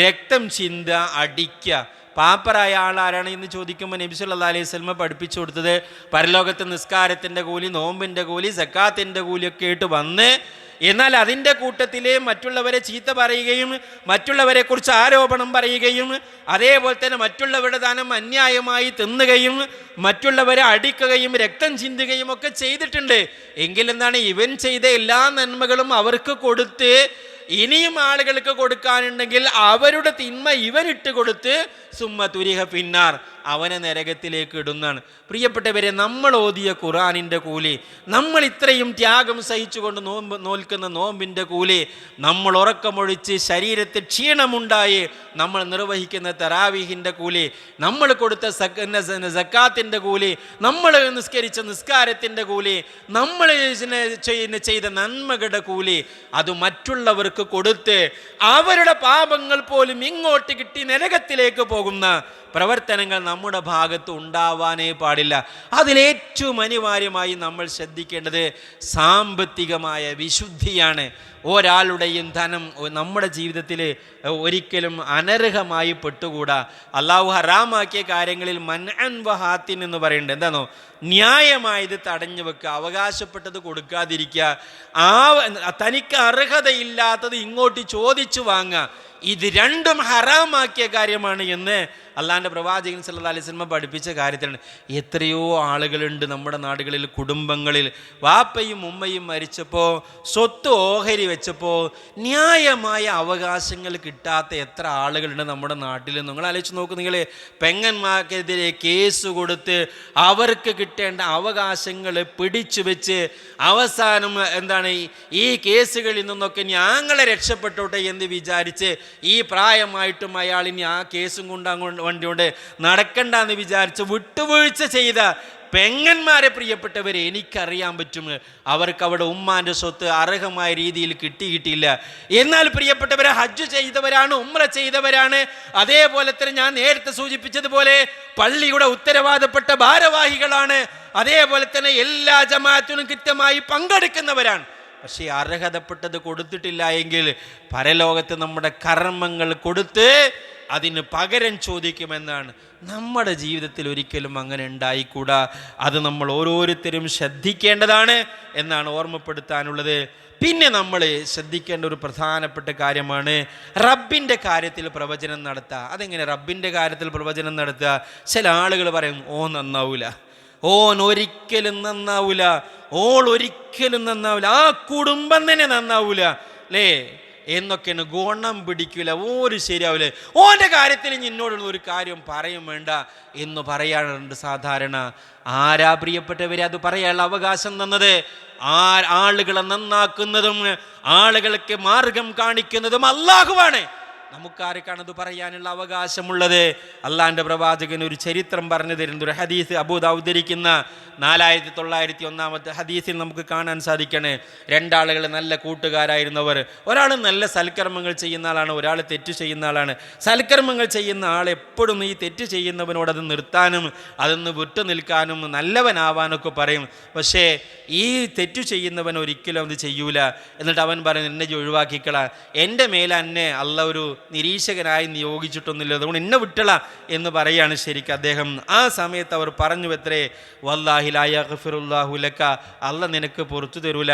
രക്തം ചിന്തുക, അടിക്കുക. പാപ്പറായ ആളാരാണ് എന്ന് ചോദിക്കുമ്പോൾ നബി സല്ലല്ലാഹു അലൈഹി വസല്ലം പഠിപ്പിച്ചു കൊടുത്തത് പരലോകത്ത് നിസ്കാരത്തിൻ്റെ കൂലി, നോമ്പിൻ്റെ കൂലി, സക്കാത്തിൻ്റെ കൂലിയൊക്കെ ആയിട്ട് വന്ന് എന്നാൽ അതിൻ്റെ കൂട്ടത്തിൽ മറ്റുള്ളവരെ ചീത്ത പറയുകയും മറ്റുള്ളവരെ കുറിച്ച് ആരോപണം പറയുകയും അതേപോലെ തന്നെ മറ്റുള്ളവരുടെ ധനം അന്യായമായി തിന്നുകയും മറ്റുള്ളവരെ അടിക്കുകയും രക്തം ചിന്തുകയും ഒക്കെ ചെയ്തിട്ടുണ്ട്. എങ്കിലെന്താണ്, ഇവൻ ചെയ്ത എല്ലാ നന്മകളും അവർക്ക് കൊടുത്ത് ഇനിയും ആളുകൾക്ക് കൊടുക്കാനുണ്ടെങ്കിൽ അവരുടെ തിന്മ ഇവനിട്ട് കൊടുത്ത് സുമ്മ തുരിഹ പിന്നാർ, അവനെ നരകത്തിലേക്ക് ഇടുന്നതാണ്. പ്രിയപ്പെട്ടവരെ, നമ്മൾ ഓതിയ ഖുർആനിൻ്റെ കൂലി, നമ്മൾ ഇത്രയും ത്യാഗം സഹിച്ചുകൊണ്ട് നോൽക്കുന്ന നോമ്പിൻ്റെ കൂലി, നമ്മൾ ഉറക്കമൊഴിച്ച് ശരീരത്തിൽ ക്ഷീണമുണ്ടായി നമ്മൾ നിർവഹിക്കുന്ന തറാവീഹിൻ്റെ കൂലി, നമ്മൾ കൊടുത്ത സക്കാത്തിൻ്റെ കൂലി, നമ്മൾ നിസ്കരിച്ച നിസ്കാരത്തിൻ്റെ കൂലി, നമ്മൾ ചെയ്ത നന്മകളുടെ കൂലി, അത് മറ്റുള്ളവർക്ക് കൊടുത്ത് അവരുടെ പാപങ്ങൾ പോലും ഇങ്ങോട്ട് കിട്ടി നരകത്തിലേക്ക് പോകുന്ന പ്രവർത്തനങ്ങൾ നമ്മുടെ ഭാഗത്ത് ഉണ്ടാവാനേ പാടില്ല. അതിലേറ്റവും അനിവാര്യമായി നമ്മൾ ശ്രദ്ധിക്കേണ്ടത് സാമ്പത്തികമായ വിശുദ്ധിയാണ്. ഒരാളുടെയും ധനം നമ്മുടെ ജീവിതത്തിൽ ഒരിക്കലും അനർഹമായി പെട്ടുകൂടാ. അള്ളാഹു ഹറാമാക്കിയ കാര്യങ്ങളിൽ മൻഅൻ വഹാത്തിൻ എന്ന് പറയുന്നുണ്ട്. എന്താണോ, ന്യായമായത് തടഞ്ഞു വെക്കുക, അവകാശപ്പെട്ടത് കൊടുക്കാതിരിക്കുക, തനിക്ക് അർഹതയില്ലാത്തത് ഇങ്ങോട്ട് ചോദിച്ചു വാങ്ങുക, ഇത് രണ്ടും ഹറാമാക്കിയ കാര്യമാണ് എന്ന് അള്ളാഹിൻ്റെ പ്രവാചകൻ സല്ലല്ലാഹു അലൈഹി വസല്ലം പഠിപ്പിച്ച കാര്യത്തിലാണ്. എത്രയോ ആളുകളുണ്ട് നമ്മുടെ നാടുകളിൽ, കുടുംബങ്ങളിൽ വാപ്പയും ഉമ്മയും മരിച്ചപ്പോൾ സ്വത്ത് ഓഹരി വെച്ചപ്പോൾ ന്യായമായ അവകാശങ്ങൾ കിട്ടാത്ത എത്ര ആളുകളുണ്ട് നമ്മുടെ നാട്ടിൽ. നിങ്ങൾ ആലോചിച്ച് നോക്ക്, നിങ്ങൾ പെങ്ങന്മാർക്കെതിരെ കേസ് കൊടുത്ത് അവർക്ക് കിട്ടേണ്ട അവകാശങ്ങൾ പിടിച്ചു വെച്ച് അവസാനം എന്താണ്, ഈ കേസുകളിൽ നിന്നൊക്കെ ഞങ്ങളെ രക്ഷപ്പെട്ടോട്ടെ എന്ന് വിചാരിച്ച് ഈ പ്രായമായിട്ടും അയാൾ ഇനി ആ കേസും കൊണ്ട് വണ്ടിയോണ്ട് നടക്കണ്ടെന്ന് വിചാരിച്ച് വിട്ടുവീഴ്ച ചെയ്ത പെങ്ങന്മാരെ, പ്രിയപ്പെട്ടവരെ, എനിക്കറിയാൻ പറ്റും അവർക്ക് അവിടെ ഉമ്മാൻ്റെ സ്വത്ത് അർഹമായ രീതിയിൽ കിട്ടിയിട്ടില്ല. എന്നാൽ പ്രിയപ്പെട്ടവരെ, ഹജ്ജ് ചെയ്തവരാണ്, ഉംറ ചെയ്തവരാണ്, അതേപോലെ തന്നെ ഞാൻ നേരത്തെ സൂചിപ്പിച്ചതുപോലെ പള്ളിയുടെ ഉത്തരവാദപ്പെട്ട ഭാരവാഹികളാണ്, അതേപോലെ തന്നെ എല്ലാ ജമാഅത്തിനും കൃത്യമായി പങ്കെടുക്കുന്നവരാണ്. പക്ഷേ അർഹതപ്പെട്ടത് കൊടുത്തിട്ടില്ല എങ്കിൽ പരലോകത്ത് നമ്മുടെ കർമ്മങ്ങൾ കൊടുത്ത് അതിന് പകരം ചോദിക്കുമെന്നാണ്. നമ്മുടെ ജീവിതത്തിൽ ഒരിക്കലും അങ്ങനെ ഉണ്ടായിക്കൂടാ. അത് നമ്മൾ ഓരോരുത്തരും ശ്രദ്ധിക്കേണ്ടതാണ് എന്നാണ് ഓർമ്മപ്പെടുത്താനുള്ളത്. പിന്നെ നമ്മൾ ശ്രദ്ധിക്കേണ്ട ഒരു പ്രധാനപ്പെട്ട കാര്യമാണ് റബ്ബിൻ്റെ കാര്യത്തിൽ പ്രവചനം നടത്തുക. അതെങ്ങനെ റബ്ബിൻ്റെ കാര്യത്തിൽ പ്രവചനം നടത്തുക? ചില ആളുകൾ പറയും, നന്നാവൂല, ഓൻ ഒരിക്കലും നന്നാവൂല, ഓൾ ഒരിക്കലും നന്നാവില്ല, ആ കുടുംബം തന്നെ നന്നാവൂല അല്ലേ എന്നൊക്കെയാണ്. ഗുണം പിടിക്കില്ല, ഓര് ശരിയാവില്ല, ഓൻ്റെ കാര്യത്തിൽ എന്നോടുള്ള ഒരു കാര്യം പറയും വേണ്ട എന്ന് പറയാറുണ്ട് സാധാരണ. ആരാ പ്രിയപ്പെട്ടവരെ അത് പറയാനുള്ള അവകാശം തന്നത്? ആളുകളെ നന്നാക്കുന്നതും ആളുകൾക്ക് മാർഗം കാണിക്കുന്നതും അല്ലാഹുവാണ്. നമുക്കാർക്കാണത് പറയാനുള്ള അവകാശമുള്ളത്? അള്ളാഹിൻ്റെ പ്രവാചകൻ ഒരു ചരിത്രം പറഞ്ഞു തരുന്ന ഒരു ഹദീസ് അബൂ ദാവൂദ് ഉദ്ധരിക്കുന്ന 4901 ഹദീസിൽ നമുക്ക് കാണാൻ സാധിക്കണേ. രണ്ടാളുകൾ നല്ല കൂട്ടുകാരായിരുന്നവർ. ഒരാൾ നല്ല സൽക്കർമ്മങ്ങൾ ചെയ്യുന്ന ആളാണ്, ഒരാൾ തെറ്റ് ചെയ്യുന്ന ആളാണ്. സൽക്കർമ്മങ്ങൾ ചെയ്യുന്ന ആൾ എപ്പോഴും ഈ തെറ്റ് ചെയ്യുന്നവനോട് അത് നിർത്താനും അതൊന്ന് വിട്ടു നിൽക്കാനും നല്ലവനാവാനൊക്കെ പറയും. പക്ഷേ ഈ തെറ്റു ചെയ്യുന്നവൻ ഒരിക്കലും അത് ചെയ്യൂല. എന്നിട്ട് അവൻ പറയും, എന്നെ ഒഴിവാക്കിക്കള, എൻ്റെ മേലെ എന്നെ അല്ല ഒരു നിരീക്ഷകനായി നിയോഗിച്ചിട്ടൊന്നുമില്ല, അതുകൊണ്ട് എന്നെ വിട്ടള എന്ന് പറയാണ് ശരിക്കും അദ്ദേഹം. ആ സമയത്ത് അവർ പറഞ്ഞു, എത്രേ, വല്ലാഹി ലാ യഗ്ഫിറുല്ലാഹു ലക, അല്ല നിനക്ക് പുറത്തു തരൂല,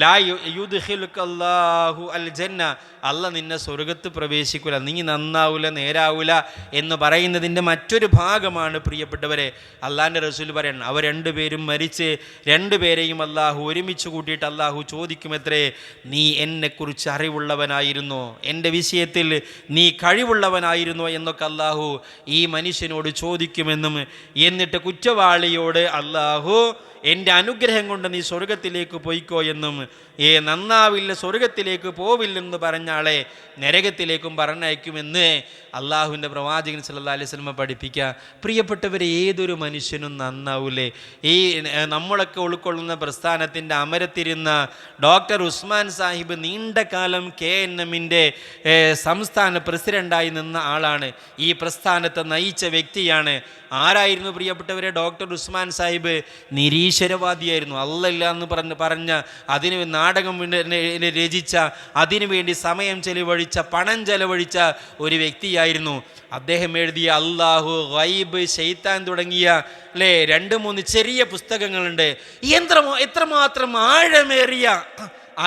ലാ യുദ്ഖിലുക അല്ലാഹു അൽ ജന്ന, അല്ല നിന്നെ സ്വർഗത്ത് പ്രവേശിക്കൂല, നീ നന്നാവൂല, നേരാവൂല എന്ന് പറയുന്നതിൻ്റെ മറ്റൊരു ഭാഗമാണ് പ്രിയപ്പെട്ടവരെ അള്ളാഹിൻ്റെ റസൂൽ പറയണം. അവർ രണ്ടുപേരും മരിച്ച് രണ്ടുപേരെയും അള്ളാഹു ഒരുമിച്ച് കൂട്ടിയിട്ട് അള്ളാഹു ചോദിക്കുമത്രേ, നീ എന്നെക്കുറിച്ച് അറിവുള്ളവനായിരുന്നോ, എൻ്റെ വിഷയത്തിൽ നീ കഴിവുള്ളവനായിരുന്നോ എന്നൊക്കെ അള്ളാഹു ഈ മനുഷ്യനോട് ചോദിക്കുമെന്നും, എന്നിട്ട് കുറ്റവാളിയോട് അള്ളാഹു എൻ്റെ അനുഗ്രഹം കൊണ്ട് നീ സ്വർഗത്തിലേക്ക് പോയിക്കോ എന്നും, നന്നാവില്ല, സ്വർഗത്തിലേക്ക് പോവില്ലെന്ന് പറഞ്ഞ ആളെ നരകത്തിലേക്കും പറഞ്ഞയക്കുമെന്ന് അള്ളാഹുവിൻ്റെ പ്രവാചകൻ സല്ലല്ലാഹു അലൈഹി വസല്ലം പഠിപ്പിക്കുക. പ്രിയപ്പെട്ടവരെ, ഏതൊരു മനുഷ്യനും നന്നാവൂലേ? ഈ നമ്മളൊക്കെ ഉൾക്കൊള്ളുന്ന പ്രസ്ഥാനത്തിൻ്റെ അമരത്തിരുന്ന ഡോക്ടർ ഉസ്മാൻ സാഹിബ് നീണ്ട കാലം KNM-ൻ്റെ സംസ്ഥാന പ്രസിഡൻ്റായി നിന്ന ആളാണ്. ഈ പ്രസ്ഥാനത്തെ നയിച്ച വ്യക്തിയാണ്. ആരായിരുന്നു പ്രിയപ്പെട്ടവരെ? ഡോക്ടർ ഉസ്മാൻ സാഹിബ് നിരീശ്വരവാദിയായിരുന്നു. അല്ലല്ല എന്ന് പറഞ്ഞ അതിന് നാടകം രചിച്ച, അതിനുവേണ്ടി സമയം ചെലവഴിച്ച, പണം ചെലവഴിച്ച ഒരു വ്യക്തിയായിരുന്നു. അദ്ദേഹം എഴുതിയ അല്ലാഹു, ഗൈബ്, ശൈത്താൻ തുടങ്ങിയ 2-3 ചെറിയ പുസ്തകങ്ങളുണ്ട്. എത്രമാത്രം ആഴമേറിയ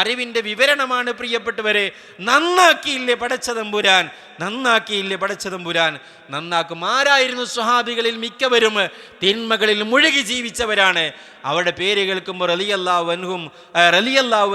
അറിവിൻ്റെ വിവരണമാണ് പ്രിയപ്പെട്ടവരെ. നന്നാക്കിയില്ലേ പടച്ചതമ്പുരാൻ, നന്നാക്കിയില്ലേ പടച്ചതമ്പുരാൻ, നന്നാക്കും. ആരായിരുന്നു സ്വഹാബികളിൽ മിക്കവരും തിന്മകളിൽ മുഴുകി ജീവിച്ചവരാണ്. അവരുടെ പേര് കേൾക്കുമ്പോൾ റളിയല്ലാഹു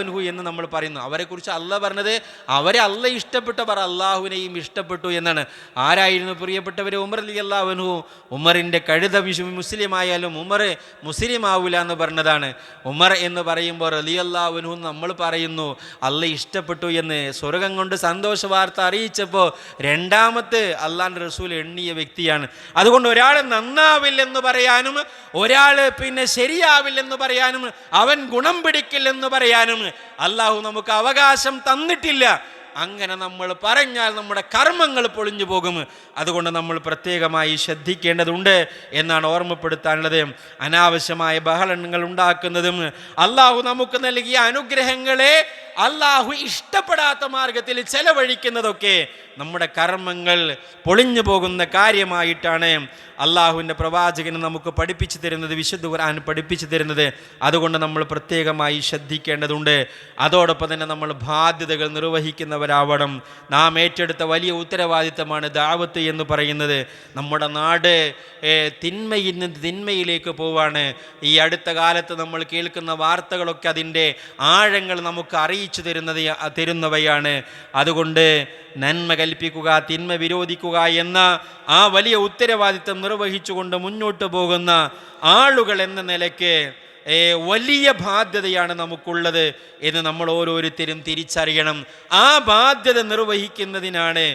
അൻഹു എന്ന് നമ്മൾ പറയുന്നു. അവരെക്കുറിച്ച് അള്ളാഹ് പറഞ്ഞത് അവരെ അള്ളാഹ് ഇഷ്ടപ്പെട്ടവർ അള്ളാഹുവിനെയും ഇഷ്ടപ്പെട്ടു എന്നാണ്. ആരായിരുന്നു പ്രിയപ്പെട്ടവർ? ഉമർ റളിയല്ലാഹു അൻഹു. ഉമറിൻ്റെ കഴുത മുസ്ലിമായാലും ഉമർ മുസ്ലിം ആവില്ല എന്ന് പറഞ്ഞതാണ്. ഉമർ എന്ന് പറയുമ്പോൾ റളിയല്ലാഹു അൻഹു നമ്മൾ പറയുന്നു അള്ളാഹ് ഇഷ്ടപ്പെട്ടു എന്ന്. സ്വർഗം കൊണ്ട് സന്തോഷ വാർത്ത അറിയിച്ചപ്പോൾ രണ്ടാമത്തെ അള്ളാഹുവിൻ്റെ റസൂൽ എണ്ണിയ വ്യക്തിയാണ്. അതുകൊണ്ട് ഒരാൾ നന്നാവില്ലെന്ന് പറയാനും ഒരാൾ ശരിയാവില്ലെന്ന് പറയാനും അവൻ ഗുണം പിടിക്കില്ലെന്ന് പറയാനും അള്ളാഹു നമുക്ക് അവകാശം തന്നിട്ടില്ല. അങ്ങനെ നമ്മൾ പറഞ്ഞാൽ നമ്മുടെ കർമ്മങ്ങൾ പൊളിഞ്ഞു പോകും. അതുകൊണ്ട് നമ്മൾ പ്രത്യേകമായി ശ്രദ്ധിക്കേണ്ടതുണ്ട് എന്നാണ് ഓർമ്മപ്പെടുത്താനുള്ളത്. അനാവശ്യമായ ബഹളങ്ങൾ ഉണ്ടാക്കുന്നതും അള്ളാഹു നമുക്ക് നൽകിയ അനുഗ്രഹങ്ങളെ അള്ളാഹു ഇഷ്ടപ്പെടാത്ത മാർഗത്തിൽ ചെലവഴിക്കുന്നതൊക്കെ നമ്മുടെ കർമ്മങ്ങൾ പൊളിഞ്ഞു പോകുന്ന കാര്യമായിട്ടാണ് അള്ളാഹുവിൻ്റെ പ്രവാചകന് നമുക്ക് പഠിപ്പിച്ചു തരുന്നത്, വിശുദ്ധ ഖുർആൻ പഠിപ്പിച്ചു തരുന്നത്. അതുകൊണ്ട് നമ്മൾ പ്രത്യേകമായി ശ്രദ്ധിക്കേണ്ടതുണ്ട്. അതോടൊപ്പം തന്നെ നമ്മൾ ബാധ്യതകൾ നിർവഹിക്കുന്നവരാവണം. നാം ഏറ്റെടുത്ത വലിയ ഉത്തരവാദിത്തമാണ് ദഅവത്ത് എന്ന് പറയുന്നത്. നമ്മുടെ നാട് തിന്മയിൽ നിന്ന് തിന്മയിലേക്ക് പോവാണ്. ഈ അടുത്ത കാലത്ത് നമ്മൾ കേൾക്കുന്ന വാർത്തകളൊക്കെ അതിൻ്റെ ആഴങ്ങൾ നമുക്ക് അറിയിച്ചു തരുന്നവയാണ്. അതുകൊണ്ട് നന്മ കൽപ്പിക്കുക, തിന്മ വിരോധിക്കുക എന്ന ആ വലിയ ഉത്തരവാദിത്തം നിർവഹിച്ചുകൊണ്ട് മുന്നോട്ട് പോകുന്ന ആളുകൾ എന്ന നിലയ്ക്ക് വലിയ ബാധ്യതയാണ് നമുക്കുള്ളത് എന്ന് നമ്മൾ ഓരോരുത്തരും തിരിച്ചറിയണം. ആ ബാധ്യത നിർവഹിക്കുന്നതിനാണ്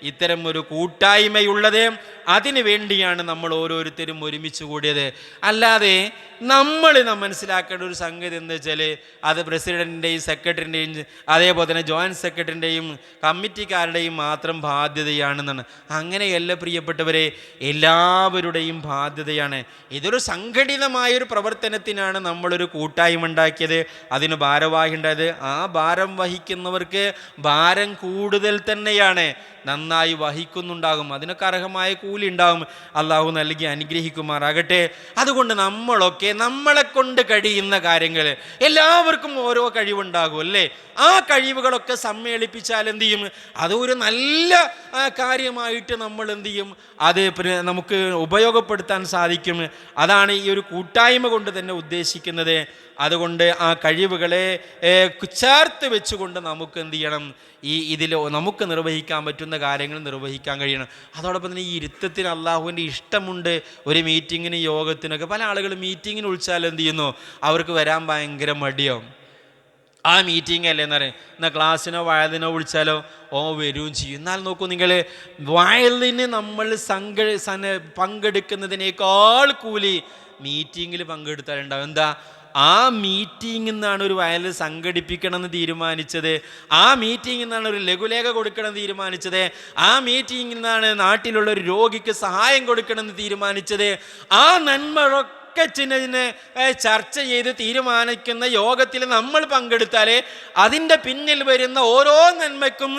ഇത്തരം ഒരു കൂട്ടായ്മയുള്ളത്. അതിനു വേണ്ടിയാണ് നമ്മൾ ഓരോരുത്തരും ഒരുമിച്ച് കൂടിയത്. അല്ലാതെ നമ്മൾ മനസ്സിലാക്കേണ്ട ഒരു സംഗതി എന്താ വെച്ചാൽ അത് പ്രസിഡന്റിൻ്റെയും സെക്രട്ടറിൻ്റെയും അതേപോലെ തന്നെ ജോയിൻറ്റ് സെക്രട്ടറിൻ്റെയും കമ്മിറ്റിക്കാരുടെയും മാത്രം ബാധ്യതയാണെന്നാണ്. അങ്ങനെയല്ല പ്രിയപ്പെട്ടവരെ, എല്ലാവരുടെയും ബാധ്യതയാണ്. ഇതൊരു സംഘടിതമായൊരു പ്രവർത്തനത്തിനാണ് നമ്മളൊരു കൂട്ടായ്മ ഉണ്ടാക്കിയത്, അതിന് ഭാരവാഹി ഉണ്ടായത്. ആ ഭാരം വഹിക്കുന്നവർക്ക് ഭാരം കൂടുതൽ തന്നെയാണ്, നന്നായി വഹിക്കുന്നുണ്ടാകും, അതിനൊക്കെ അർഹമായ കൂലി ഉണ്ടാകും. അള്ളാഹു നൽകി അനുഗ്രഹിക്കുമാറാകട്ടെ. അതുകൊണ്ട് നമ്മളൊക്കെ നമ്മളെ കൊണ്ട് കഴിയുന്ന കാര്യങ്ങൾ, എല്ലാവർക്കും ഓരോ കഴിവുണ്ടാകും അല്ലേ, ആ കഴിവുകളൊക്കെ സമ്മേളിപ്പിച്ചാൽ എന്ത് ചെയ്യും, അതൊരു നല്ല കാര്യമായിട്ട് നമ്മൾ എന്ത് ചെയ്യും, അത് നമുക്ക് ഉപയോഗപ്പെടുത്താൻ സാധിക്കും. അതാണ് ഈ ഒരു കൂട്ടായ്മ കൊണ്ട് തന്നെ ഉദ്ദേശിക്കുന്നത്. അതുകൊണ്ട് ആ കഴിവുകളെ ചേർത്ത് വെച്ചുകൊണ്ട് നമുക്ക് എന്ത് ചെയ്യണം, ഇതിൽ നമുക്ക് നിർവഹിക്കാൻ പറ്റുന്ന കാര്യങ്ങൾ നിർവഹിക്കാൻ കഴിയണം. അതോടൊപ്പം തന്നെ ഈ ഇരുത്തത്തിന് അള്ളാഹുവിൻ്റെ ഇഷ്ടമുണ്ട്. ഒരു മീറ്റിങ്ങിന് യോഗത്തിനൊക്കെ പല ആളുകൾ മീറ്റിങ്ങിന് വിളിച്ചാൽ എന്ത് ചെയ്യുന്നു, അവർക്ക് വരാൻ ഭയങ്കര മടിയാവും. ആ മീറ്റിംഗ് അല്ലേ എന്ന് പറയും. എന്നാൽ ക്ലാസ്സിനോ വയലിനോ വിളിച്ചാലോ വരികയും ചെയ്യും. എന്നാൽ നോക്കൂ നിങ്ങൾ, വയലിന് നമ്മൾ പങ്കെടുക്കുന്നതിനേക്കാൾ കൂലി മീറ്റിങ്ങിൽ പങ്കെടുത്താലുണ്ടാവും. എന്താ, ആ മീറ്റിങ്ങിൽ നിന്നാണ് ഒരു വയലിൽ സംഘടിപ്പിക്കണമെന്ന് തീരുമാനിച്ചത്, ആ മീറ്റിങ്ങിൽ നിന്നാണ് ഒരു ലഘുലേഖ കൊടുക്കണമെന്ന് തീരുമാനിച്ചത്, ആ മീറ്റിങ്ങിൽ നിന്നാണ് നാട്ടിലുള്ള ഒരു രോഗിക്ക് സഹായം കൊടുക്കണമെന്ന് തീരുമാനിച്ചത്. ആ നന്മ ചിന്നെ ചർച്ച ചെയ്ത് തീരുമാനിക്കുന്ന യോഗത്തിൽ നമ്മൾ പങ്കെടുത്താൽ അതിൻ്റെ പിന്നിൽ വരുന്ന ഓരോ നന്മയ്ക്കും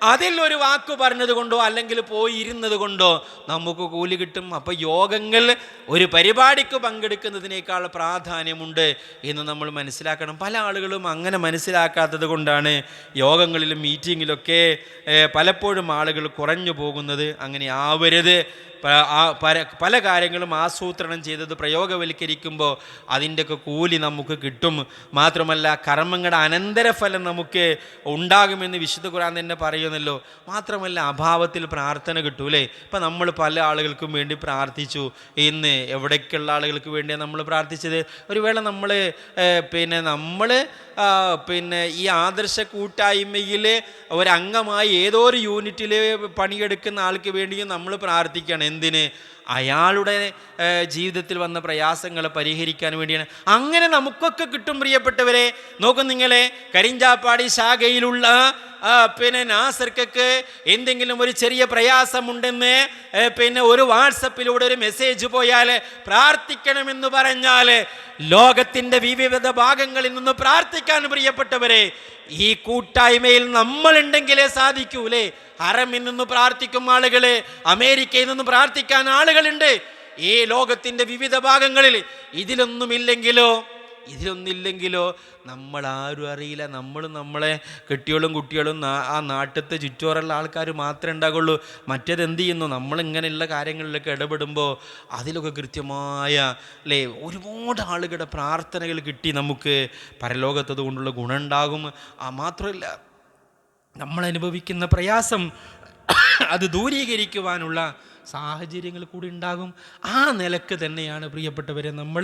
അതിൽ ഒരു വാക്ക് പറഞ്ഞത് കൊണ്ടോ അല്ലെങ്കിൽ പോയി ഇരുന്നത് കൊണ്ടോ നമുക്ക് കൂലി കിട്ടും. അപ്പോൾ യോഗങ്ങൾ ഒരു പരിപാടിക്ക് പങ്കെടുക്കുന്നതിനേക്കാൾ പ്രാധാന്യമുണ്ട് എന്ന് നമ്മൾ മനസ്സിലാക്കണം. പല ആളുകളും അങ്ങനെ മനസ്സിലാക്കാത്തത് കൊണ്ടാണ് യോഗങ്ങളിലും മീറ്റിങ്ങിലൊക്കെ പലപ്പോഴും ആളുകൾ കുറഞ്ഞു പോകുന്നത്. അങ്ങനെ ആവരുത്. പല കാര്യങ്ങളും ആസൂത്രണം ചെയ്തത് പ്രയോഗവൽക്കരിക്കുമ്പോൾ അതിൻ്റെയൊക്കെ കൂലി നമുക്ക് കിട്ടും. മാത്രമല്ല കർമ്മങ്ങളുടെ അനന്തരഫലം നമുക്ക് ഉണ്ടാകുമെന്ന് വിശുദ്ധ ഖുർആൻ തന്നെ പറയുന്നല്ലോ. മാത്രമല്ല അഭാവത്തിൽ പ്രാർത്ഥന കിട്ടൂലേ. ഇപ്പം നമ്മൾ പല ആളുകൾക്കും വേണ്ടി പ്രാർത്ഥിച്ചു. ഇന്ന് എവിടേക്കുള്ള ആളുകൾക്ക് വേണ്ടിയാണ് നമ്മൾ പ്രാർത്ഥിച്ചത്? ഒരു വേള നമ്മൾ ഈ ആദർശ കൂട്ടായ്മയിൽ ഒരംഗമായി ഏതോ ഒരു യൂണിറ്റിൽ പണിയെടുക്കുന്ന ആൾക്ക് വേണ്ടിയും നമ്മൾ പ്രാർത്ഥിക്കുകയാണ്. എന്തിന്? അയാളുടെ ജീവിതത്തിൽ വന്ന പ്രയാസങ്ങളെ പരിഹരിക്കാൻ വേണ്ടിയാണ്. അങ്ങനെ നമുക്കൊക്കെ കിട്ടും പ്രിയപ്പെട്ടവരെ. നോക്കും നിങ്ങളെ, കരിഞ്ചാപ്പാടി ശാഖയിലുള്ള നാസർക്കൊക്കെ എന്തെങ്കിലും ഒരു ചെറിയ പ്രയാസമുണ്ടെന്ന് ഒരു വാട്സപ്പിലൂടെ ഒരു മെസ്സേജ് പോയാൽ പ്രാർത്ഥിക്കണമെന്ന് പറഞ്ഞാൽ ലോകത്തിൻ്റെ വിവിധ ഭാഗങ്ങളിൽ നിന്ന് പ്രാർത്ഥിക്കാൻ പ്രിയപ്പെട്ടവരെ ഈ കൂട്ടായ്മയിൽ നമ്മളുണ്ടെങ്കിലേ സാധിക്കൂലേ. ഹറമിൽ നിന്ന് പ്രാർത്ഥിക്കും ആളുകൾ, അമേരിക്കയിൽ നിന്ന് പ്രാർത്ഥിക്കാൻ ആളുകളുണ്ട്, ഈ ലോകത്തിൻ്റെ വിവിധ ഭാഗങ്ങളിൽ. ഇതിലൊന്നുമില്ലെങ്കിലോ ഇതിലൊന്നില്ലെങ്കിലോ നമ്മളാരും അറിയില്ല. നമ്മളെ കെട്ടിയോളും കുട്ടികളും ആ നാട്ടിലത്തെ ചുറ്റോറുള്ള ആൾക്കാർ മാത്രമേ ഉണ്ടാകുള്ളൂ. മറ്റേതെന്ത് ചെയ്യുന്നു, നമ്മളിങ്ങനെയുള്ള കാര്യങ്ങളിലൊക്കെ ഇടപെടുമ്പോൾ അതിലൊക്കെ കൃത്യമായ അല്ലേ ഒരുപാട് ആളുകളുടെ പ്രാർത്ഥനകൾ കിട്ടി നമുക്ക് പരലോകത്തത് കൊണ്ടുള്ള ഗുണം ഉണ്ടാകും. മാത്രമല്ല നമ്മളനുഭവിക്കുന്ന പ്രയാസം അത് ദൂരീകരിക്കുവാനുള്ള സാഹചര്യങ്ങൾ കൂടി ഉണ്ടാകും. ആ നിലക്ക് തന്നെയാണ് പ്രിയപ്പെട്ടവരെ നമ്മൾ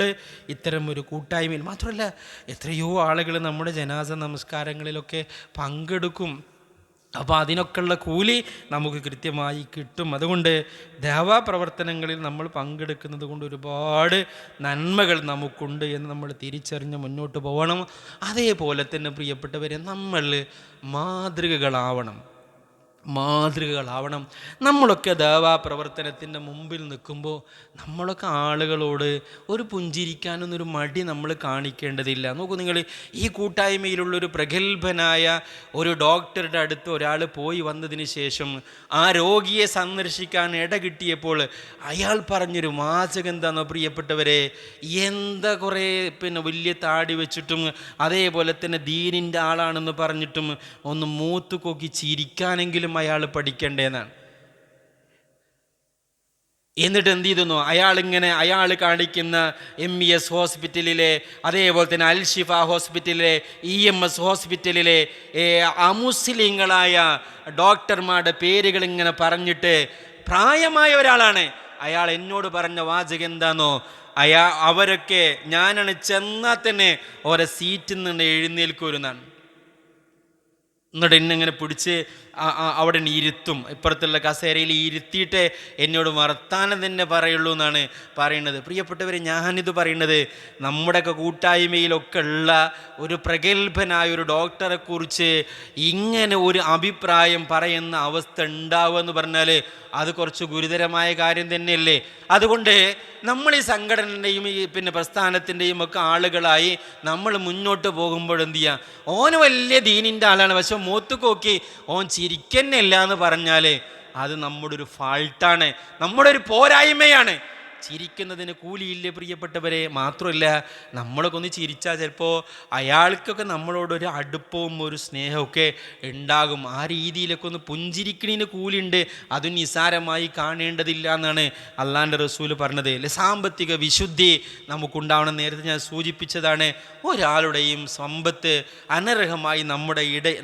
ഇത്തരം ഒരു കൂട്ടായ്മയിൽ, മാത്രമല്ല എത്രയോ ആളുകൾ നമ്മുടെ ജനാസ നമസ്കാരങ്ങളിലൊക്കെ പങ്കെടുക്കും. അപ്പോൾ അതിനൊക്കെയുള്ള കൂലി നമുക്ക് കൃത്യമായി കിട്ടും. അതുകൊണ്ട് ദേവാപ്രവർത്തനങ്ങളിൽ നമ്മൾ പങ്കെടുക്കുന്നത് കൊണ്ട് ഒരുപാട് നന്മകൾ നമുക്കുണ്ട് എന്ന് നമ്മൾ തിരിച്ചറിഞ്ഞ് മുന്നോട്ട് പോകണം. അതേപോലെ തന്നെ പ്രിയപ്പെട്ടവരെ നമ്മൾ മാതൃകകളാവണം. നമ്മളൊക്കെ ദേവാപ്രവർത്തനത്തിൻ്റെ മുമ്പിൽ നിൽക്കുമ്പോൾ നമ്മളൊക്കെ ആളുകളോട് ഒരു പുഞ്ചിരിക്കാനൊന്നൊരു മടി നമ്മൾ കാണിക്കേണ്ടതില്ല. നോക്കൂ നിങ്ങൾ, ഈ കൂട്ടായ്മയിലുള്ളൊരു പ്രഗത്ഭനായ ഒരു ഡോക്ടറുടെ അടുത്ത് ഒരാൾ പോയി വന്നതിന് ശേഷം ആ രോഗിയെ സന്ദർശിക്കാൻ ഇട കിട്ടിയപ്പോൾ അയാൾ പറഞ്ഞൊരു വാചകം എന്താണെന്നോ പ്രിയപ്പെട്ടവരെ, എന്താ കുറേ വലിയ താടി വെച്ചിട്ടും അതേപോലെ തന്നെ ദീനിൻ്റെ ആളാണെന്ന് പറഞ്ഞിട്ടും ഒന്ന് മൂത്ത് കൊക്കി ചിരിക്കാനെങ്കിലും അയാൾ പഠിക്കേണ്ടതെന്നാണ്. എന്നിട്ട് എന്ത് ചെയ്തെന്നോ, അയാൾ കാണിക്കുന്ന MES ഹോസ്പിറ്റലിലെ, അതേപോലെ തന്നെ അൽഷിഫ ഹോസ്പിറ്റലിലെ, EMS ഹോസ്പിറ്റലിലെ അമുസ്ലിങ്ങളായ ഡോക്ടർമാരുടെ പേരുകൾ ഇങ്ങനെ പറഞ്ഞിട്ട്, പ്രായമായ ഒരാളാണ്, അയാൾ എന്നോട് പറഞ്ഞ വാചകം എന്താണോ, അവരൊക്കെ ഞാനാണ് ചെന്നാൽ തന്നെ ഓരോ സീറ്റിൽ നിന്ന് എഴുന്നേൽക്കൂരുന്നാണ്. എന്നിട്ട് എന്നെങ്ങനെ പിടിച്ച് അവിടെ ഇരുത്തും, ഇപ്പുറത്തുള്ള കസേരയിൽ ഇരുത്തിയിട്ട് എന്നോട് വർത്താനം തന്നെ പറയുള്ളൂ എന്നാണ് പറയുന്നത്. പ്രിയപ്പെട്ടവർ, ഞാനിത് പറയുന്നത് നമ്മുടെയൊക്കെ കൂട്ടായ്മയിലൊക്കെ ഉള്ള ഒരു പ്രഗത്ഭനായ ഒരു ഡോക്ടറെ കുറിച്ച് ഇങ്ങനെ ഒരു അഭിപ്രായം പറയുന്ന അവസ്ഥ ഉണ്ടാവുക എന്ന് പറഞ്ഞാൽ അത് കുറച്ച് ഗുരുതരമായ കാര്യം തന്നെയല്ലേ. അതുകൊണ്ട് നമ്മൾ ഈ സംഘടനയുടെയും ഈ പ്രസ്ഥാനത്തിൻ്റെയും ഒക്കെ ആളുകളായി നമ്മൾ മുന്നോട്ട് പോകുമ്പോൾ എന്ത് ചെയ്യുക, ഓന് വലിയ ദീനിൻ്റെ ആളാണ്, പക്ഷെ മൂത്ത് നോക്കി ഓൻ ചിരിക്കന്നല്ല എന്ന് പറഞ്ഞാൽ അത് നമ്മുടെ ഒരു ഫാൾട്ടാണ്, നമ്മുടെ ഒരു പോരായ്മയാണ്. ചിരിക്കുന്നതിന് കൂലിയില്ലേ പ്രിയപ്പെട്ടവരെ. മാത്രമല്ല നമ്മളൊക്കെ ഒന്ന് ചിരിച്ചാൽ ചിലപ്പോൾ അയാൾക്കൊക്കെ നമ്മളോടൊരു അടുപ്പവും ഒരു സ്നേഹമൊക്കെ ഉണ്ടാകും. ആ രീതിയിലൊക്കെ ഒന്ന് പുഞ്ചിരിക്കണതിന് കൂലിയുണ്ട്, അതും നിസാരമായി കാണേണ്ടതില്ല എന്നാണ് അള്ളാൻ്റെ റസൂൽ പറഞ്ഞത്. അല്ലെ, സാമ്പത്തിക വിശുദ്ധി നമുക്കുണ്ടാവണം. നേരത്തെ ഞാൻ സൂചിപ്പിച്ചതാണ്, ഒരാളുടെയും സമ്പത്ത് അനർഹമായി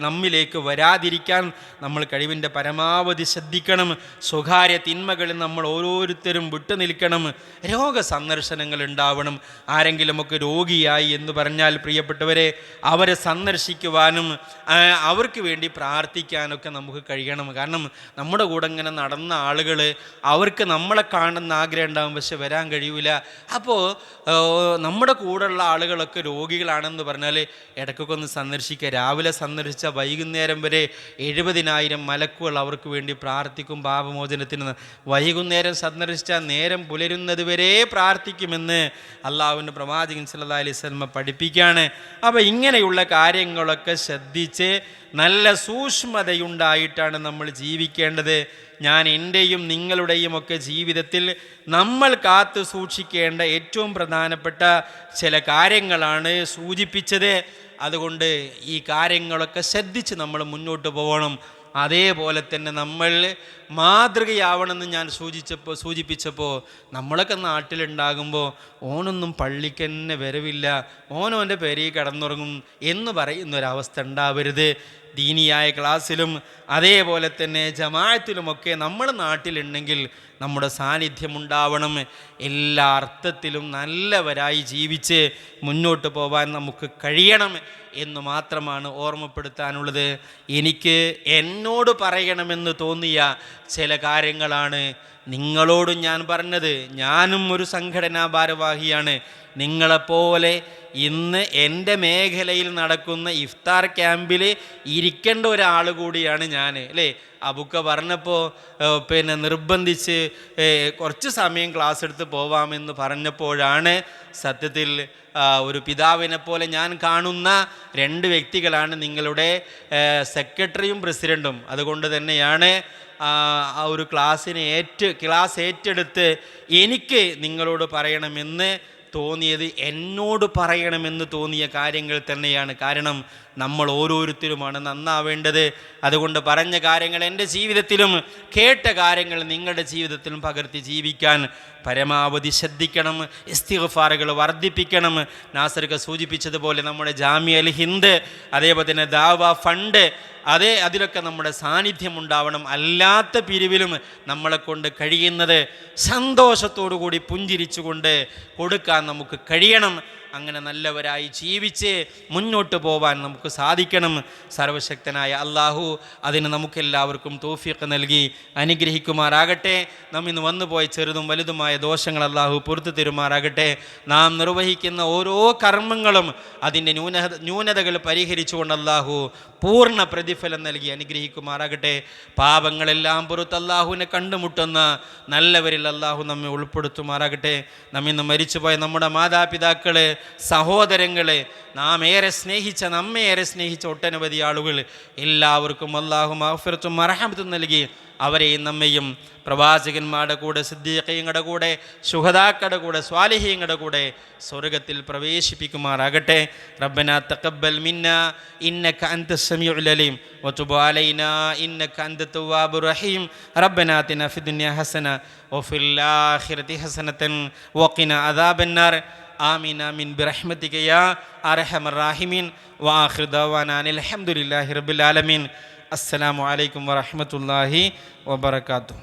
നമ്മിലേക്ക് വരാതിരിക്കാൻ നമ്മൾ കഴിവിൻ്റെ പരമാവധി ശ്രദ്ധിക്കണം. സ്വകാര്യ തിന്മകളിൽ നമ്മൾ ഓരോരുത്തരും വിട്ടുനിൽക്കണം. രോഗസന്ദർശനങ്ങൾ ഉണ്ടാവണം. ആരെങ്കിലുമൊക്കെ രോഗിയായി എന്ന് പറഞ്ഞാൽ പ്രിയപ്പെട്ടവരെ, അവരെ സന്ദർശിക്കുവാനും അവർക്ക് വേണ്ടി പ്രാർത്ഥിക്കാനൊക്കെ നമുക്ക് കഴിയണം. കാരണം നമ്മുടെ കൂടെ ഇങ്ങനെ നടന്ന ആളുകൾ, അവർക്ക് നമ്മളെ കാണുന്ന ആഗ്രഹം ഉണ്ടാകും, പക്ഷെ വരാൻ കഴിയൂല. അപ്പോൾ നമ്മുടെ കൂടെയുള്ള ആളുകളൊക്കെ രോഗികളാണെന്ന് പറഞ്ഞാൽ ഇടയ്ക്കൊക്കെ ഒന്ന് സന്ദർശിക്കുക. രാവിലെ സന്ദർശിച്ച വൈകുന്നേരം വരെ 70,000 മലക്കുകൾ അവർക്ക് വേണ്ടി പ്രാർത്ഥിക്കും പാപമോചനത്തിന്. വൈകുന്നേരം സന്ദർശിച്ചാൽ നേരം പുലരുന്നത് വരെ പ്രാർത്ഥിക്കുമെന്ന് അള്ളാഹുവിൻ്റെ പ്രവാചകൻ സല്ലല്ലാഹു അലൈഹി വസല്ലം പഠിപ്പിക്കുകയാണ്. അപ്പോൾ ഇങ്ങനെയുള്ള കാര്യങ്ങളൊക്കെ ശ്രദ്ധിച്ച് നല്ല സൂക്ഷ്മതയുണ്ടായിട്ടാണ് നമ്മൾ ജീവിക്കേണ്ടത്. ഞാൻ എൻ്റെയും നിങ്ങളുടെയും ഒക്കെ ജീവിതത്തിൽ നമ്മൾ കാത്തു സൂക്ഷിക്കേണ്ട ഏറ്റവും പ്രധാനപ്പെട്ട ചില കാര്യങ്ങളാണ് സൂചിപ്പിച്ചത്. അതുകൊണ്ട് ഈ കാര്യങ്ങളൊക്കെ ശ്രദ്ധിച്ച് നമ്മൾ മുന്നോട്ട് പോകണം. അതേപോലെ തന്നെ നമ്മൾ മാതൃകയാവണമെന്ന് ഞാൻ സൂചിപ്പിച്ചപ്പോൾ നമ്മളൊക്കെ നാട്ടിലുണ്ടാകുമ്പോൾ ഓനൊന്നും പള്ളിക്ക് തന്നെ വരവില്ല, ഓനോൻ്റെ പെരയിൽ കിടന്നുറങ്ങും എന്ന് പറയുന്നൊരവസ്ഥ ഉണ്ടാവരുത്. ദീനിയായ ക്ലാസ്സിലും അതേപോലെ തന്നെ ജമാഅത്തിലുമൊക്കെ നമ്മൾ നാട്ടിലുണ്ടെങ്കിൽ നമ്മുടെ സാന്നിധ്യം ഉണ്ടാവണം. എല്ലാ അർത്ഥത്തിലും നല്ലവരായി ജീവിച്ച് മുന്നോട്ട് പോകാൻ നമുക്ക് കഴിയണം എന്ന് മാത്രമാണ് ഓർമ്മപ്പെടുത്താനുള്ളത്. എനിക്ക് എന്നോട് പറയണമെന്ന് തോന്നിയ ചില കാര്യങ്ങളാണ് നിങ്ങളോടും ഞാൻ പറഞ്ഞത്. ഞാനും ഒരു സംഘടനാ ഭാരവാഹിയാണ്. നിങ്ങളെപ്പോലെ ഇന്ന് എൻ്റെ മേഖലയിൽ നടക്കുന്ന ഇഫ്താർ ക്യാമ്പിൽ ഇരിക്കേണ്ട ഒരാൾ കൂടിയാണ് ഞാൻ, അല്ലേ. അബുക്ക പറഞ്ഞപ്പോൾ നിർബന്ധിച്ച് കുറച്ച് സമയം ക്ലാസ് എടുത്ത് പോവാമെന്ന് പറഞ്ഞപ്പോഴാണ് സത്യത്തിൽ ഒരു പിതാവിനെ പോലെ ഞാൻ കാണുന്ന രണ്ട് വ്യക്തികളാണ് നിങ്ങളുടെ സെക്രട്ടറിയും പ്രസിഡൻറ്റും. അതുകൊണ്ട് തന്നെയാണ് ആ ഒരു ക്ലാസ് ഏറ്റെടുത്ത് എനിക്ക് നിങ്ങളോട് പറയണമെന്ന് തോന്നിയത് എന്നോട് പറയണമെന്ന് തോന്നിയ കാര്യങ്ങൾ തന്നെയാണ്. കാരണം നമ്മൾ ഓരോരുത്തരുമാണ് നന്നാവേണ്ടത്. അതുകൊണ്ട് പറഞ്ഞ കാര്യങ്ങൾ എൻ്റെ ജീവിതത്തിലും കേട്ട കാര്യങ്ങൾ നിങ്ങളുടെ ജീവിതത്തിലും പകർത്തി ജീവിക്കാൻ പരമാവധി ശ്രദ്ധിക്കണം. ഇസ്തിഗ്ഫാറുകൾ വർദ്ധിപ്പിക്കണം. നാസർക്ക് സൂചിപ്പിച്ചതുപോലെ നമ്മുടെ ജാമിഅ അൽ ഹിന്ദ്, അതേപോലെ തന്നെ ദാവ ഫണ്ട്, അതിലൊക്കെ നമ്മുടെ സാന്നിധ്യം ഉണ്ടാവണം. അല്ലാത്ത പിരിവിലും നമ്മളെ കൊണ്ട് കഴിയുന്നത് സന്തോഷത്തോടു കൂടി പുഞ്ചിരിച്ചുകൊണ്ട് കൊടുക്കാൻ നമുക്ക് കഴിയണം. അങ്ങനെ നല്ലവരായി ജീവിച്ച് മുന്നോട്ട് പോവാൻ നമുക്ക് സാധിക്കണം. സർവശക്തനായ അള്ളാഹു അതിന് നമുക്കെല്ലാവർക്കും തൗഫീഖ് നൽകി അനുഗ്രഹിക്കുമാറാകട്ടെ. നാം ഇന്ന് വന്നുപോയ ചെറുതും വലുതുമായ ദോഷങ്ങൾ അള്ളാഹു പുറത്തു തരുമാറാകട്ടെ. നാം നിർവഹിക്കുന്ന ഓരോ കർമ്മങ്ങളും അതിൻ്റെ ന്യൂനതകൾ പരിഹരിച്ചുകൊണ്ട് അള്ളാഹു പൂർണ്ണ പ്രതിഫലം നൽകി അനുഗ്രഹിക്കുമാറാകട്ടെ. പാപങ്ങളെല്ലാം പുറത്ത് അള്ളാഹുവിനെ കണ്ടുമുട്ടുന്ന നല്ലവരിൽ അള്ളാഹു നമ്മെ ഉൾപ്പെടുത്തുമാറാകട്ടെ. നമ്മിന്ന് മരിച്ചുപോയ നമ്മുടെ മാതാപിതാക്കൾ, സഹോദരങ്ങളെ, നാം ഏറെ സ്നേഹിച്ച, നമ്മെ ഏറെ സ്നേഹിച്ച ഒട്ടനവധി ആളുകൾ, എല്ലാവർക്കും അള്ളാഹു മഗ്ഫിറത്തും മർഹമത്തും നൽകി അവരെയും നമ്മയും പ്രവാചകന്മാരുടെ കൂടെ, സിദ്ദീഖീങ്ങളുടെ കൂടെ, ശുഹദാക്കളുടെ കൂടെ, സ്വാലിഹീങ്ങളുടെ കൂടെ സ്വർഗത്തിൽ പ്രവേശിപ്പിക്കുമാറാകട്ടെ. റബ്ബനാ തഖബ്ബൽ മിന്നാ ഇന്നക അൻതസ് സമീഉൽ അലീം വതുബ് അലൈനാ ഇന്നക അൻതത് തവ്വാബുർ റഹീം. റബ്ബനാ ആതിനാ ഫിദ്ദുനിയാ ഹസന വഫിൽ ആഖിറതി ഹസനതൻ വഖിനാ അദാബന്നാർ. ആമീൻ ആമീൻ ബിറഹ്മതിക യാ അർഹമർ റഹീമീൻ. വആഖിറു ദഅവാനാ അൽഹംദുലില്ലാഹി റബ്ബിൽ ആലമീൻ. അസ്സലാമു അലൈക്കും വറഹ്മത്തുള്ളാഹി വബറകാതുഹു.